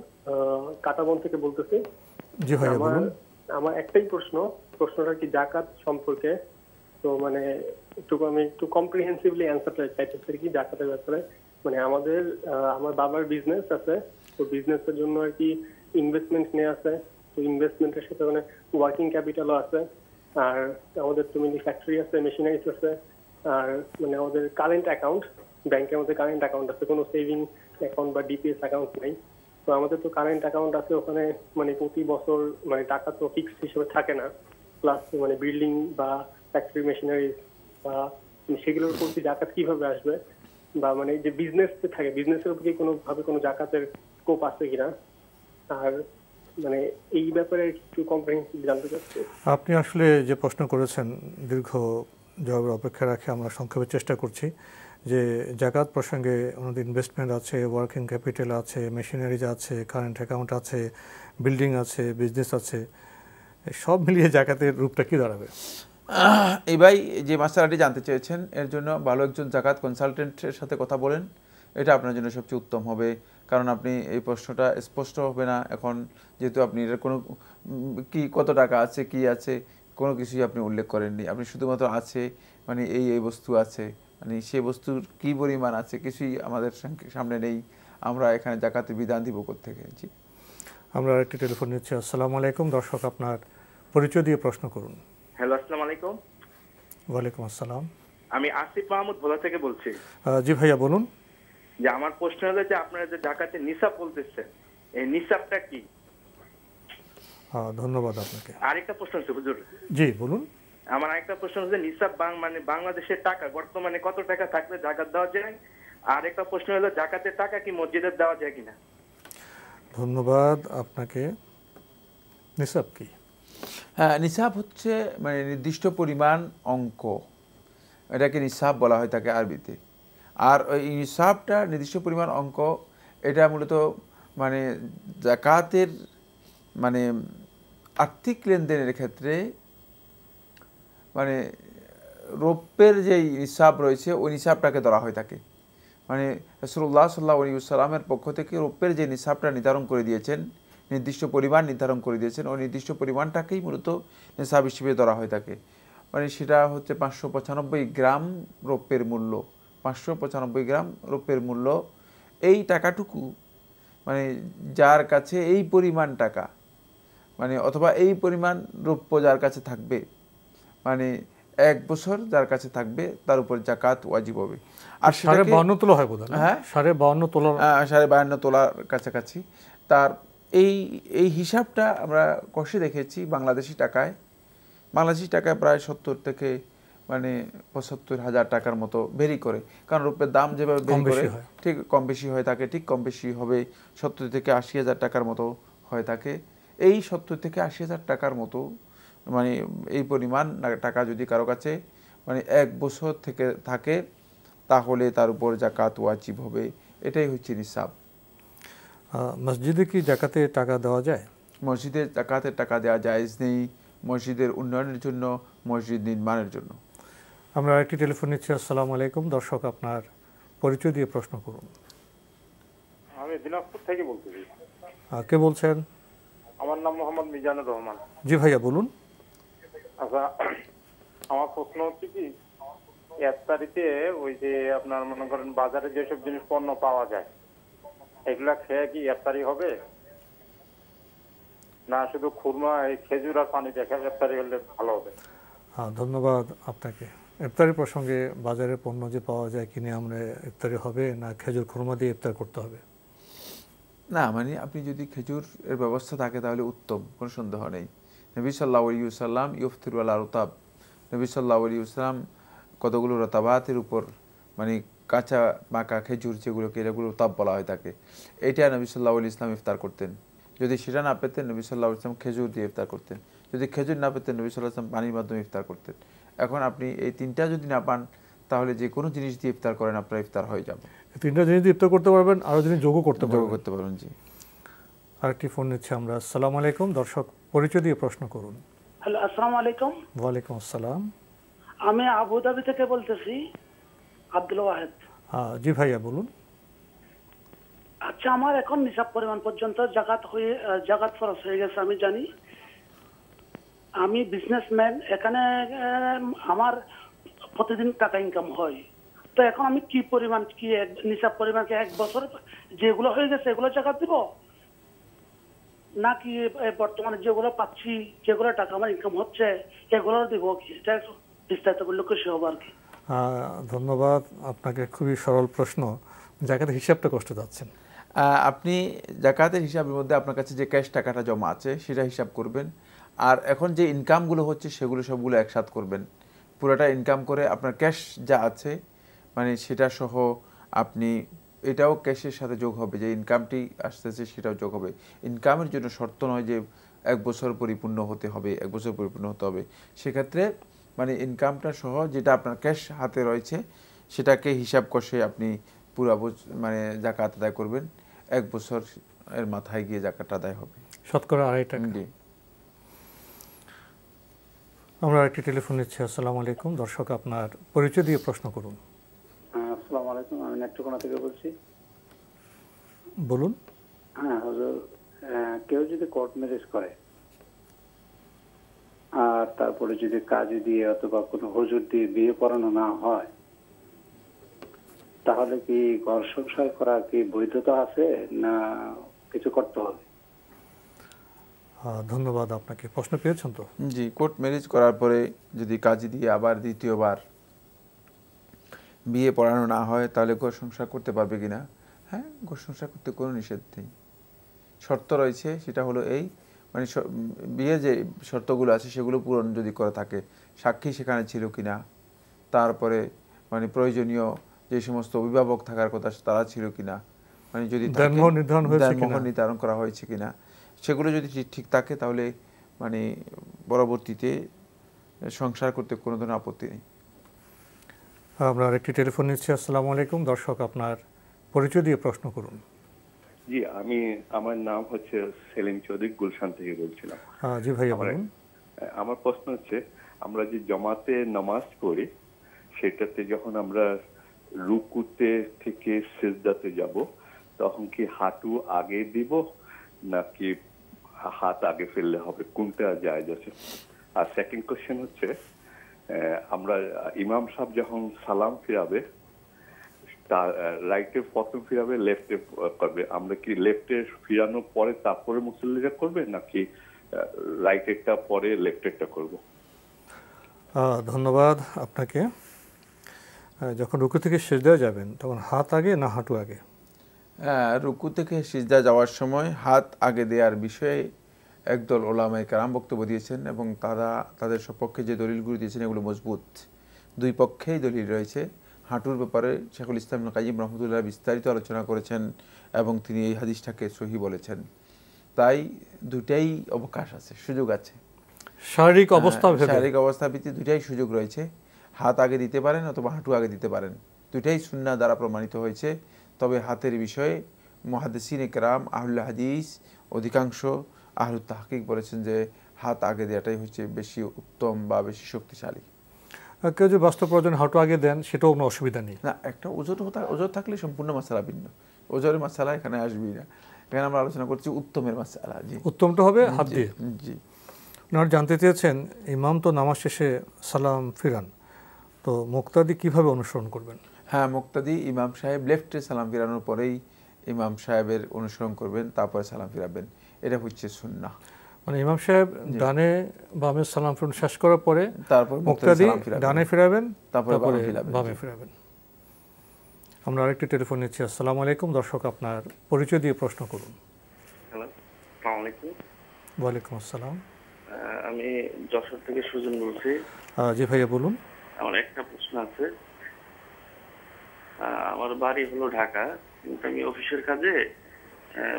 কাটাবন থেকে বলতেছি। জি ভাইয়া বলুন। আমার একটাই প্রশ্নটা কি জাকাত সম্পর্কে। তো মানে আমি একটু কম্প্রিহেন্সিভলি অ্যান্সারটা চাইতেছি কি জাকাতের ব্যাপারে। মানে আমার বাবার বিজনেস আছে, তো বিজনেসের জন্য আর কি ইনভেস্টমেন্ট নিয়ে আছে। তো ইনভেস্টমেন্টের সাথে মানে ওয়ার্কিং ক্যাপিটালও আছে, আর আমাদের তো মিনি ফ্যাক্টরি আছে, মেশিনারিজ আছে, আর মানে আমাদের কারেন্ট অ্যাকাউন্ট, ব্যাংকের মধ্যে কারেন্ট অ্যাকাউন্ট আছে, কোনো সেভিং অ্যাকাউন্ট বা ডিপিএস অ্যাকাউন্ট নাই। তো আমাদের তো কারেন্ট অ্যাকাউন্ট আছে, ওখানে মানে প্রতি বছর মানে টাকা তো ফিক্সড হিসেবে থাকে না, প্লাস মানে বিল্ডিং বা ফ্যাক্টরি মেশিনারিজ বা সেগুলোর প্রতি জাকাত কিভাবে আসবে, বা মানে যে বিজনেস থাকে বিজনেসের উপরে কোনোভাবে কোনো জাকাতের স্কোপ আছে কিনা, আর মানে এই ব্যাপারে একটু কম্প্রিহেন্সিভ জানতে চাচ্ছি। আপনি আসলে যে প্রশ্ন করেছেন দীর্ঘ জবাবের অপেক্ষা রাখে আমরা সংক্ষেপে চেষ্টা করছি যে জাকাত প্রসঙ্গে ওনাদের ইনভেস্টমেন্ট আছে, ওয়ার্কিং ক্যাপিটাল আছে, মেশিনারিজ আছে, কারেন্ট অ্যাকাউন্ট আছে, বিল্ডিং আছে, বিজনেস আছে, সব মিলিয়ে জাকাতের রূপটা কি দাঁড়াবে? এই ভাই যে মাসালাটি জানতে চেয়েছেন, এর জন্য ভালো একজন জাকাত কনসালটেন্টের সাথে কথা বলেন, এটা আপনার জন্য সবচেয়ে উত্তম হবে। কারণ আপনি এই প্রশ্নটা স্পষ্ট হবে না এখন, যেহেতু আপনি এর কোনো কি কত টাকা আছে, কি আছে, কোনো কিছুই আপনি উল্লেখ করেননি। আপনি শুধুমাত্র আছে মানে এই বস্তু আছে, মানে সেই বস্তুর কী পরিমাণ আছে কিছুই আমাদের সামনে নেই। আমরা এখানে জাকাতের বিধান দিব কোত্থেকে? জি, আমরা একটি টেলিফোন নিচ্ছি। আসসালামু আলাইকুম। দর্শক, আপনার পরিচয় দিয়ে প্রশ্ন করুন। হ্যালো, আসসালামু আলাইকুম। ওয়ালাইকুম আসসালাম। আমি আসিফ মাহমুদ ভোলা থেকে বলছি। জি ভাইয়া বলুন। যে আমার প্রশ্ন হলো যে আপনারা যে জাকাতের নিসাব বলতেছেন, এই নিসাবটা কি? ধন্যবাদ আপনাকে। আরেকটা প্রশ্ন আছে হুজুর। জি বলুন। আমার আরেকটা প্রশ্ন হচ্ছে নিসাব মানে বাংলাদেশের টাকা বর্তমানে কত টাকা থাকলে জাকাত দেওয়া যায়? আর একটা প্রশ্ন হলো জাকাতের টাকা কি মসজিদে দেওয়া যায় কিনা? ধন্যবাদ আপনাকে। নিসাব কি? হ্যাঁ, নিসাব হচ্ছে মানে নির্দিষ্ট পরিমাণ অঙ্ক, এটাকে নিসাব বলা হয় থাকে আরবিতে। আর ওই নিসাবটা নির্দিষ্ট পরিমাণ অঙ্ক, এটা মূলত মানে জাকাতের মানে আর্থিক লেনদেনের ক্ষেত্রে মানে রৌপ্যের যেই নিসাব রয়েছে ওই নিসাবটাকে ধরা হয়ে থাকে। মানে রাসূলুল্লাহ সাল্লাল্লাহু আলাইহি ওয়াসাল্লামের পক্ষ থেকে রৌপ্যের যে নিসাবটা নির্ধারণ করে দিয়েছেন, নির্দিষ্ট পরিমাণ নির্ধারণ করে দিয়েছেন, ওই নির্দিষ্ট পরিমাণটাকেই মূলত নিসাব হিসেবে ধরা হয়ে থাকে। মানে সেটা হচ্ছে 595 গ্রাম রৌপ্যের মূল্য, 595 গ্রাম রৌপ্যের মূল্য। এই টাকাটুকু মানে যার কাছে এই পরিমাণ টাকা, মানে অথবা এই পরিমাণ রৌপ্য যার কাছে থাকবে, মানে 1 বছর যার কাছে থাকবে তার উপর যাকাত ওয়াজিব হবে। আর 52 তোলা হয় বোধহয়, হ্যাঁ 52 তোলা, 52 তোলার কাছাকাছি। তার এই হিসাবটা আমরা কষে দেখেছি বাংলাদেশি টাকায় প্রায় 70 থেকে মানে 75,000 টাকার মতো ভেরি করে, কারণ রৌপ্যের দাম যেভাবে ভেরি করে ঠিক কম বেশি হয়ে থাকে, ঠিক কম বেশি হবে 70 থেকে 80,000 টাকার মতো হয়ে থাকে। এই 70 থেকে 80,000 টাকার মতো মানে এই পরিমাণ টাকা যদি কারো কাছে মানে 1 বছর থেকে থাকে তাহলে তার উপর যাকাত ওয়াজিব হবে। এটাই হচ্ছে নিসাব। মসজিদে কি যাকাতে টাকা দেওয়া যায়? মসজিদে যাকাতের টাকা দেওয়া জায়েজ নেই, মসজিদের উন্নয়নের জন্য, মসজিদ নির্মাণের জন্য। আমরা একটি টেলিফোন নিচ্ছি। আসসালামু আলাইকুম, দর্শক আপনার পরিচয় দিয়ে প্রশ্ন করুন। আমি দিনাজপুর থেকে বলতেছি। কে বলছেন? আমার নাম মোহাম্মদ মিজানুর রহমান। জি ভাইয়া বলুন। আচ্ছা, আমার প্রশ্ন হচ্ছে কি, ইফতারিতে ওই যে আপনার মনে করেন বাজারে যেসব জিনিস পণ্য পাওয়া যায় এগুলা খেয়ে কি ইফতারি হবে, না শুধু খুরমা এই খেজুর আর পানি দেখে ইফতারি হলে ভালো হবে? হ্যাঁ, ধন্যবাদ আপনাকে। ইফতারি প্রসঙ্গে বাজারের পণ্য যে পাওয়া যায় কিনে আমরা ইফতারি হবে, না খেজুর খুরমা দিয়ে ইফতার করতে হবে? না, মানে আপনি যদি খেজুর এর ব্যবস্থা থাকে তাহলে উত্তম, কোনো সন্দেহ নেই। নবী সাল্লাল্লাহু আলাইহি ওয়াসাল্লাম ইফতিরু আলা রতাব, নবী সাল্লাল্লাহু আলাইহি ওয়াসাল্লাম কতগুলো রতাবাতের উপর মানে কাঁচা পাকা খেজুর যেগুলোকে এগুলো রতাব বলা হয় থাকে, এটা নবী সাল্লাল্লাহু আলাইহি ওয়াসাল্লাম ইফতার করতেন। যদি সেটা না পেতেন নবী সাল্লাল্লাহু আলাইহি ওয়াসাল্লাম খেজুর দিয়ে ইফতার করতেন। যদি খেজুর না পেতেন নবী সাল্লাল্লাহু আলাইহি ওয়াসাল্লাম পানির মাধ্যমে ইফতার করতেন। এখন আপনি এই তিনটা যদি না পান তাহলে যে কোনো জিনিস দিয়ে ইফতার করেন আপনার ইফতার হয়ে যাবে। তিনটা জিনিস দিয়ে ইফতার করতে পারবেন, আরও জিনিস যোগও করতে পারবেন। জি, আরেকটি ফোন নিচ্ছি আমরা। আসসালামু আলাইকুম, দর্শক পরিচয় দিয়ে প্রশ্ন করুন। হ্যালো, আসসালামু আলাইকুম। ওয়ালাইকুম আসসালাম। আমি আবুধাবি থেকে বলতেছি, আব্দুল ওয়াহেদ। জি ভাইয়া বলুন। আচ্ছা, আমার এখন নিসাব পরিমাণ পর্যন্ত জাকাত ফরজ হয়ে গেছে আমি জানি। আমি বিজনেসম্যান, এখানে আমার প্রতিদিন টাকা ইনকাম হয়। তো এখন আমি কি পরিমাণ কি নিসাব পরিমাণকে 1 বছর যেগুলো হয়ে গেছে এগুলো জাকাত দিব, নাকি বর্তমানে যেগুলো পাচ্ছি যেগুলো টাকা আমার ইনকাম হচ্ছে এগুলো দিব? কি এটা বিস্তারিত বললে খুশি হবো আর কি। ধন্যবাদ আপনাকে, খুবই সরল প্রশ্ন। জাকাতের হিসাবটা কষ্ট যাচ্ছেন আপনি। জাকাতের হিসাবের মধ্যে আপনার কাছে যে ক্যাশ টাকাটা জমা আছে সেটা হিসাব করবেন, আর এখন যে ইনকামগুলো হচ্ছে সেগুলো সবগুলো একসাথ করবেন। পুরোটা ইনকাম করে আপনার ক্যাশ যা আছে মানে সেটা সহ আপনি এটাও ক্যাশের সাথে যোগ হবে, যে ইনকামটি আসতেছে সেটাও যোগ হবে। ইনকামের জন্য শর্ত নয় যে 1 বছর পরিপূর্ণ হতে হবে, 1 বছর পরিপূর্ণ হতে হবে। সেক্ষেত্রে মানে ইনকামটা সহ যেটা আপনার ক্যাশ হাতে রয়েছে সেটাকে হিসাব কষে আপনি পুরো মানে জাকাত আদায় করবেন। 1 বছর এর মাথায় গিয়ে জাকাত আদায় হবে, শতকরা 2.5 টাকা। আমরা একটি টেলিফোন নিচ্ছি। আসসালামু আলাইকুম, দর্শক আপনার পরিচয় দিয়ে প্রশ্ন করুন। আসসালামু আলাইকুম, আমি নেত্রকোনা থেকে বলছি। বলুন। হ্যাঁ হুজুর, কেউ যদি কোর্ট ম্যারেজ করে আর তারপরে যদি কাজী দিয়ে অথবা কোনো হুজুর দিয়ে বিয়ে পড়ানো না হয় তাহলে কি ঘর সংসার করা কি বৈধতা আছে না কিছু করতে হবে? ধন্যবাদ আপনাকে। প্রশ্ন পেয়েছেন তো? জি, কোর্ট ম্যারেজ করার পরে যদি কাজী দিয়ে আবার দ্বিতীয়বার বিয়ে পড়ানো না হয় তাহলে ঘর সংসার করতে পারবে কিনা? হ্যাঁ, ঘর সংসার করতে কোনো নিষেধ নেই। শর্ত রয়েছে, সেটা হলো এই মানে বিয়ে যে শর্তগুলো আছে সেগুলো পূরণ যদি করে থাকে, সাক্ষী সেখানে ছিল কিনা, তারপরে মানে প্রয়োজনীয় যে সমস্ত অভিভাবক থাকার কথা তারা ছিল কিনা, মানে যদি দেনমোহর নির্ধারণ করা হয়েছে কিনা, সেগুলো যদি ঠিক থাকে তাহলে মানে পরবর্তীতে সংসার করতে কোনো ধরনের আপত্তি নেই। আমরা আরেকটি টেলিফোন নিচ্ছি। আসসালামু আলাইকুম, দর্শক আপনার পরিচয় দিয়ে প্রশ্ন করুন। জি, আমার নাম হচ্ছে সেলিম চৌধুরী, গুলশান থেকে বলছিলাম। জি ভাইয়া বলুন। আমার প্রশ্ন হচ্ছে, আমরা যে জমাতে নামাজ পড়ি সেটাতে যখন আমরা রুকুতে থেকে সিজদাতে যাব, তখন কি হাঁটু আগে দিব নাকি হাত আগে ফেললে হবে, কোনটা জায়েজ আছে? আর সেকেন্ড কোশ্চেন হচ্ছে, আমরা ইমাম সাহেব যখন সালাম ফিরাবে, রাইটে প্রথম ফিরাবে, লেফটে করবে, আমরা কি লেফটে ফিরানোর পরে তারপরে মুসল্লিরা করবে নাকি রাইটেরটা পরে লেফটেরটা করব? ধন্যবাদ আপনাকে। যখন রুকু থেকে সিজদায় যাবেন তখন হাত আগে না হাঁটু আগে? রুকু থেকে সিজদা যাওয়ার সময় হাত আগে দেওয়ার বিষয়ে একদল ওলামায়ে কেরাম বক্তব্য দিয়েছেন এবং তারা তাদের সপক্ষে যে দলিলগুলো দিয়েছেন এগুলো মজবুত। দুই পক্ষেই দলিল রয়েছে। হাঁটুর ব্যাপারে শেখুল ইসলাম ইবনে কাইয়িম রাহমাতুল্লাহ বিস্তারিত আলোচনা করেছেন এবং তিনি এই হাদিসটাকে সহিহ বলেছেন। তাই দুটাই অবকাশ আছে, সুযোগ আছে। শারীরিক অবস্থা ভিত্তিতে দুটাই সুযোগ রয়েছে। হাত আগে দিতে পারেন অথবা হাঁটু আগে দিতে পারেন, দুটাই সুন্নাহ দ্বারা প্রমাণিত হয়েছে। তবে হাতের বিষয়ে মুহাদ্দিসিনে কেরাম, আহলুল হাদিস, অধিকাংশ আহলুত তাহকিক বলেছেন যে হাত আগে দেওয়াটাই হচ্ছে বেশি উত্তম বা বেশি শক্তিশালী। কেউ যদি বাস্তব প্রয়োজন হাঁটু আগে দেন সেটাও কোনো অসুবিধা নেই। না, একটা ওজোর থাকলে সম্পূর্ণ মাসালা ভিন্ন, ওজোরের মাসালা এখানে আসবেই না। এখানে আমরা আলোচনা করছি উত্তমের মাসালা। জি, উত্তমটা হবে হাত দিয়ে। জি, ওনারা জানতে চেয়েছেন ইমাম তো নামাজ শেষে সালাম ফিরান, তো মুক্তাদি কিভাবে অনুসরণ করবেন? হ্যাঁ, মুক্তাদি ইমাম সাহেব লেফটে সালাম ফিরানোর পরেই ইমাম সাহেবের অনুসরণ করবেন, তারপরে সালাম ফিরাবেন, এটা হচ্ছে সুন্নাহ। মানে ইমাম সাহেব ডানে বামে সালাম ফিরানো শেষ করার পরে তারপর মুক্তাদি ডানে ফিরাবেন, তারপরে বামে ফিরাবেন। আমরা আরেকটি টেলিফোন নিচ্ছি। আসসালামু আলাইকুম। দর্শক, আপনার পরিচয় দিয়ে প্রশ্ন করুন। হ্যালো, আসসালামু আলাইকুম। ওয়ালাইকুম আসসালাম। আমি যশোর থেকে সুজন বলছি। জি ভাইয়া বলুন। আমার একটা প্রশ্ন আছে। আমার বাড়ি হলো ঢাকা, কিন্তু আমি অফিসের কাজে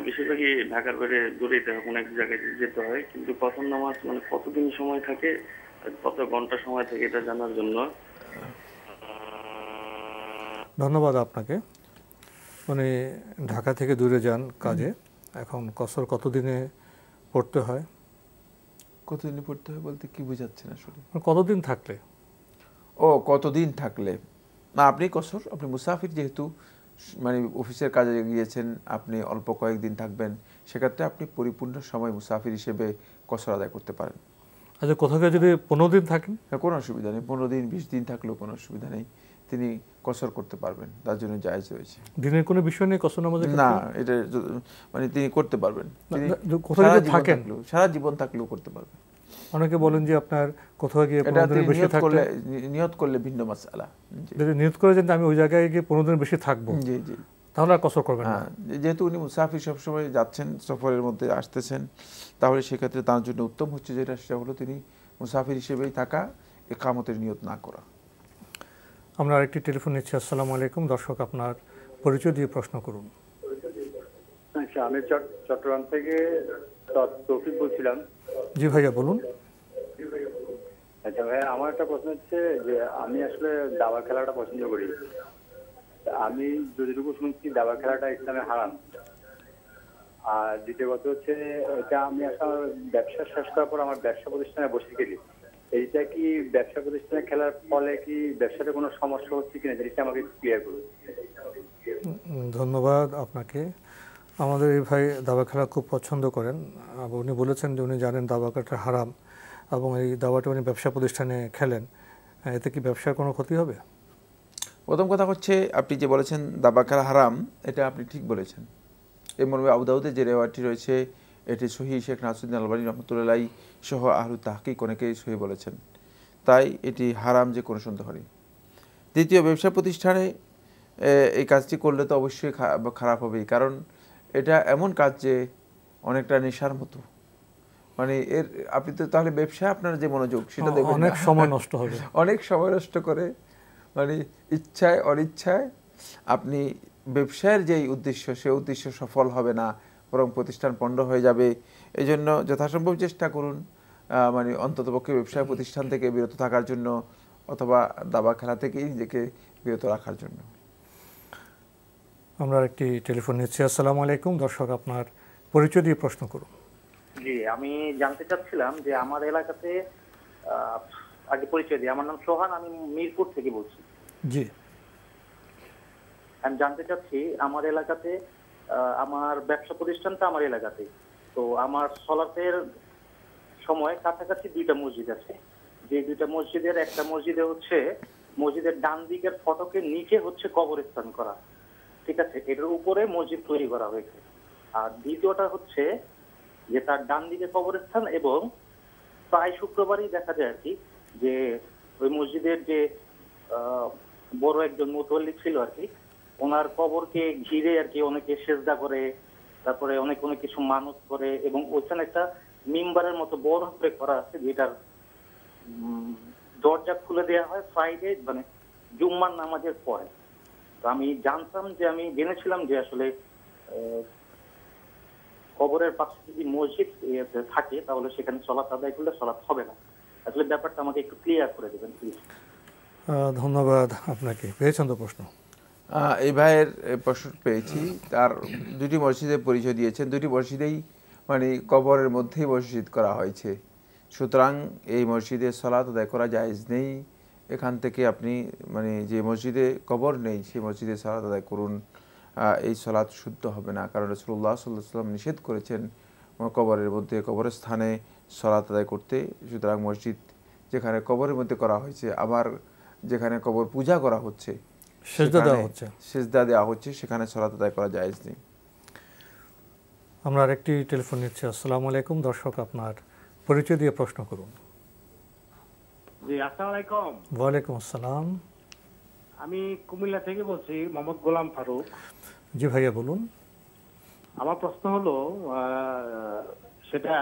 বেশিরভাগই ঢাকার বাইরে দূরে কোনো এক জায়গায় যেতে হয়, কিন্তু প্রথম নামাজ মানে কতদিন সময় থাকে, কত ঘন্টা সময় থাকে এটা জানার জন্য। ধন্যবাদ আপনাকে। মানে ঢাকা থেকে দূরে যান কাজে, এখন কসর কতদিনে পড়তে হয়? কতদিনে পড়তে হয় বলতে কি বোঝাচ্ছেন আসলে? কতদিন থাকলে? কতদিন থাকলে না, আপনি কসর, আপনি মুসাফির, যেহেতু মানে অফিসের কাজে গিয়েছেন, আপনি অল্প কয়েকদিন থাকবেন, সেক্ষেত্রে আপনি পরিপূর্ণ সময় মুসাফির হিসেবে কসর আদায় করতে পারেন। আচ্ছা, কোথাও যদি 15 দিন থাকেন? কোনো অসুবিধা নেই, 15 দিন 20 দিন থাকলেও কোনো অসুবিধা নেই, তিনি কসর করতে পারবেন, তার জন্য জায়েজ রয়েছে। দিনের কোনো বিষয় নেই কসর নামাজের? না, এটা মানে তিনি করতে পারবেন, সারা জীবন থাকলেও করতে পারবেন। অনেকে বলেন যে আপনার কোথাও গিয়ে 15 দিন বেশি থাকলে নিয়ত করলে ভিন্ন মাসআলা। যদি নিয়ত করে যে আমি ওই জায়গায় গিয়ে 15 দিন বেশি থাকবো, জি জি, তাহলে আর কসর করবেন না। যেহেতু উনি মুসাফির, সবসময় যাচ্ছেন, সফরের মধ্যে আসতেছেন, তাহলে সেক্ষেত্রে তার জন্য উত্তম হচ্ছে যেটা, সেটা হলো তিনি মুসাফির হিসেবেই থাকা, ইকামতের নিয়ত না করা। আমরা আরেকটি টেলিফোন নিচ্ছি। আসসালামু আলাইকুম। দর্শক, আপনার পরিচয় দিয়ে প্রশ্ন করুন। আচ্ছা, আমি চট্টগ্রাম থেকে তৌফিক বলছিলাম। জি ভাইয়া বলুন। আচ্ছা ভাইয়া, আমার একটা প্রশ্ন হচ্ছে যে আমি আসলে দাবা খেলাটা পছন্দ করি। আমি যতটুকু শুনছি দাবা খেলাটা ইসলামে হারাম। আর দ্বিতীয় কথা হচ্ছে, এটা আমি আসলে ব্যবসা শেষ করার পর আমার ব্যবসা প্রতিষ্ঠানে বসে গেলি, এইটা কি ব্যবসা প্রতিষ্ঠানে খেলার ফলে কি ব্যবসাতে কোনো সমস্যা হচ্ছে কিনা, জিনিসটা আমাকে ক্লিয়ার করুন। ধন্যবাদ আপনাকে। আমাদের এই ভাই দাবা খেলা খুব পছন্দ করেন। উনি বলেছেন যে উনি জানেন দাবা খেলাটা হারাম এবং এই দাবাটা উনি ব্যবসা প্রতিষ্ঠানে খেলেন, এতে কি ব্যবসার কোনো ক্ষতি হবে? প্রথম কথা হচ্ছে, আপনি যে বলেছেন দাবা খেলা হারাম, এটা আপনি ঠিক বলেছেন। এই মর্মে আবু দাউদে যে রেওয়ায়তটি রয়েছে, এটি সহিহ, শেখ নাসিরুদ্দিন আলবানী রহমতুল্লাহ সহ আহলুত তাহকিক অনেকেই সহিহ বলেছেন, তাই এটি হারাম যে কোনো সন্দেহ নেই। দ্বিতীয়, ব্যবসা প্রতিষ্ঠানে এই কাজটি করলে তো অবশ্যই খারাপ হবেই, কারণ এটা এমন কাজ যে অনেকটা নেশার মতো। মানে আপনি তো তাহলে ব্যবসা আপনার যে মনোযোগ সেটা দেখবেন অনেক সময় নষ্ট হবে, অনেক সময় নষ্ট করে, মানে ইচ্ছায় অনিচ্ছায় আপনি ব্যবসায়ের যেই উদ্দেশ্য, সেই উদ্দেশ্য সফল হবে না, বরং প্রতিষ্ঠান পণ্ড হয়ে যাবে। এই জন্য যথাসম্ভব চেষ্টা করুন মানে অন্ততপক্ষে ব্যবসায় প্রতিষ্ঠান থেকে বিরত থাকার জন্য, অথবা দাবা খেলা থেকেই নিজেকে বিরত রাখার জন্য। আমরা একটি টেলিফোন নিচ্ছি। আসসালামু আলাইকুম। দর্শক, আপনার পরিচয় দিয়ে প্রশ্ন করুন। জি, আমি জানতে চাচ্ছিলাম যে আমার এলাকাতে আগে পরিচয় দিই, আমার নাম সোহান, আমি মিরপুর থেকে বলছি। জি। আমি জানতে চাচ্ছি আমার এলাকাতে আমার ব্যবসা প্রতিষ্ঠানটা আমার এলাকাতে, তো আমার সলাতের সময় কাছাকাছি 2টা মসজিদ আছে। যে 2টা মসজিদের একটা মসজিদে হচ্ছে মসজিদের ডান দিকের ফটকের নিচে হচ্ছে কবরস্থান করা, ঠিক আছে, এটার উপরে মসজিদ তৈরি করা হয়েছে। আর দ্বিতীয়টা হচ্ছে যে তার ডান দিকে কবরস্থান, এবং প্রায় শুক্রবারই দেখা যায় আর কি যে ওই মসজিদের যে বড় একজন মুতওয়াল্লি ছিল আর কি, ওনার কবরকে ঘিরে আর কি অনেকে সেজদা করে, তারপরে অনেক কিছু মানত করে, এবং ওইখানে একটা মিম্বারের মতো বড় করে করা আছে যেটার দরজা খুলে দেওয়া হয় ফ্রাইডে মানে জুম্মার নামাজের পরে। তো আমি জানতাম যে আমি জেনেছিলাম যে আসলে কবরের পাশে যদি মসজিদ থাকে তাহলে সেখানে সালাত আদায় করলে সালাত হবে না। আসলে ব্যাপারটা আমাকে একটু ক্লিয়ার করে দেবেন প্লিজ। ধন্যবাদ আপনাকে। পেয়েছেন তো প্রশ্ন? এই ভাইয়ের প্রশ্ন পেয়েছি। তার 2টি মসজিদের পরিচয় দিয়েছেন, 2টি মসজিদেই মানে কবরের মধ্যেই মসজিদ করা হয়েছে, সুতরাং এই মসজিদে সালাত আদায় করা জায়েজ নেই। এখান থেকে আপনি মানে যে মসজিদে কবর নেই সেই মসজিদে সালাত আদায় করুন, এই সালাত শুদ্ধ হবে না, কারণ রাসূলুল্লাহ সাল্লাল্লাহু আলাইহি ওয়াসাল্লাম নিষেধ করেছেন কবরের মধ্যে কবরস্থানে সালাত আদায় করতে। সুতরাং মসজিদ যেখানে কবরের মধ্যে করা হয়েছে, আবার যেখানে কবর পূজা করা হচ্ছে, সেজদা দেওয়া হচ্ছে, সেখানে সালাত আদায় করা জায়েজ নেই। আমরা আরেকটি টেলিফোন নিচ্ছি। আসসালামু আলাইকুম। দর্শক, আপনার পরিচয় দিয়ে প্রশ্ন করুন। জি, আসসালামু আলাইকুম। ওয়ালাইকুম আসসালাম। আমি কুমিল্লা থেকে বলছি, মোহাম্মদ গোলাম ফারুক। জি ভাইয়া বলুন। আমার প্রশ্ন হলো সেটা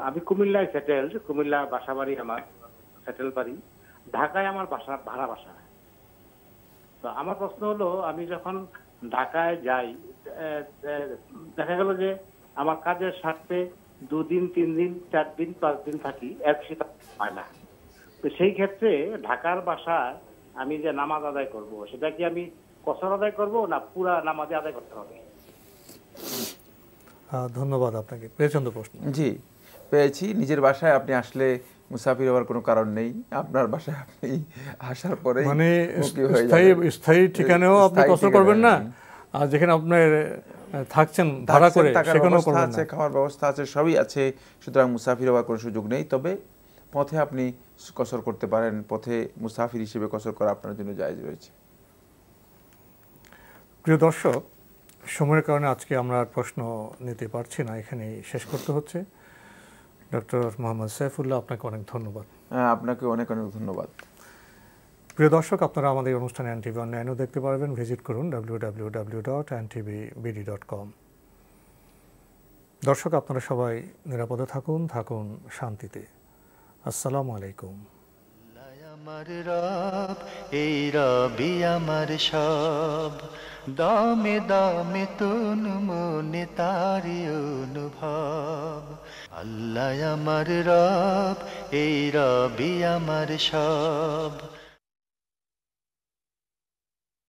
আমি কুমিল্লায় সেটেলড, কুমিল্লা বাসা বাড়ি আমার, সেটেল বাড়ি, ঢাকায় আমার বাসা ভাড়া বাসা। তো আমার প্রশ্ন হলো আমি যখন ঢাকায় যাই দেখা গেল যে আমার কাজের স্বার্থে 2 দিন 3 দিন 4 দিন 5 দিন থাকি, এর বেশি হয় না। তো সেই ক্ষেত্রে ঢাকার বাসায় আমি যে নামাজ আদায় করব সেটা কি আমি কসর আদায় করব না পুরা নামাজে আদায় করতে হবে? ধন্যবাদ আপনাকে। পেয়েছেন তো প্রশ্ন? জি পেয়েছি। নিজের বাসায় আপনি আসলে মুসাফির হওয়ার কোনো কারণ নেই, আপনার বাসায় আপনি আসার পরে মানে স্থায়ী ঠিকানাও আপনি কসর করবেন না, আর যেখানে আপনার থাকছেন ভাড়া করে সেখানেও করবেন না, খাওয়ার ব্যবস্থা আছে, সবই আছে, সুতরাং মুসাফির হওয়ার কোনো সুযোগ নেই। তবে পথে আপনি কসর করতে পারেন, পথে মুসাফির হিসেবে কসর করা আপনার জন্য জায়েজ রয়েছে। প্রিয় দর্শক, সময়ের কারণে আজকে আমরা প্রশ্ন নিতে পারছি না, এখানেই শেষ করতে হচ্ছে। ডক্টর মোহাম্মদ সাইফুল্লাহ, আপনাকে অনেক ধন্যবাদ। আপনাকে অনেক অনেক ধন্যবাদ। প্রিয় দর্শক, আপনারা আমাদের অনুষ্ঠানে এনটিভি অনলাইনেও দেখতে পারবেন। ভিজিট করুন www.ntvbd.com। দর্শক, আপনারা সবাই নিরাপদে থাকুন, থাকুন শান্তিতে। আসসালামু আলাইকুম। আমার রব, এই রবি আমার সব, দামে দামে তন মনে তারি অনুভব। আল্লাহ আমার রব, এই রবি আমার সব।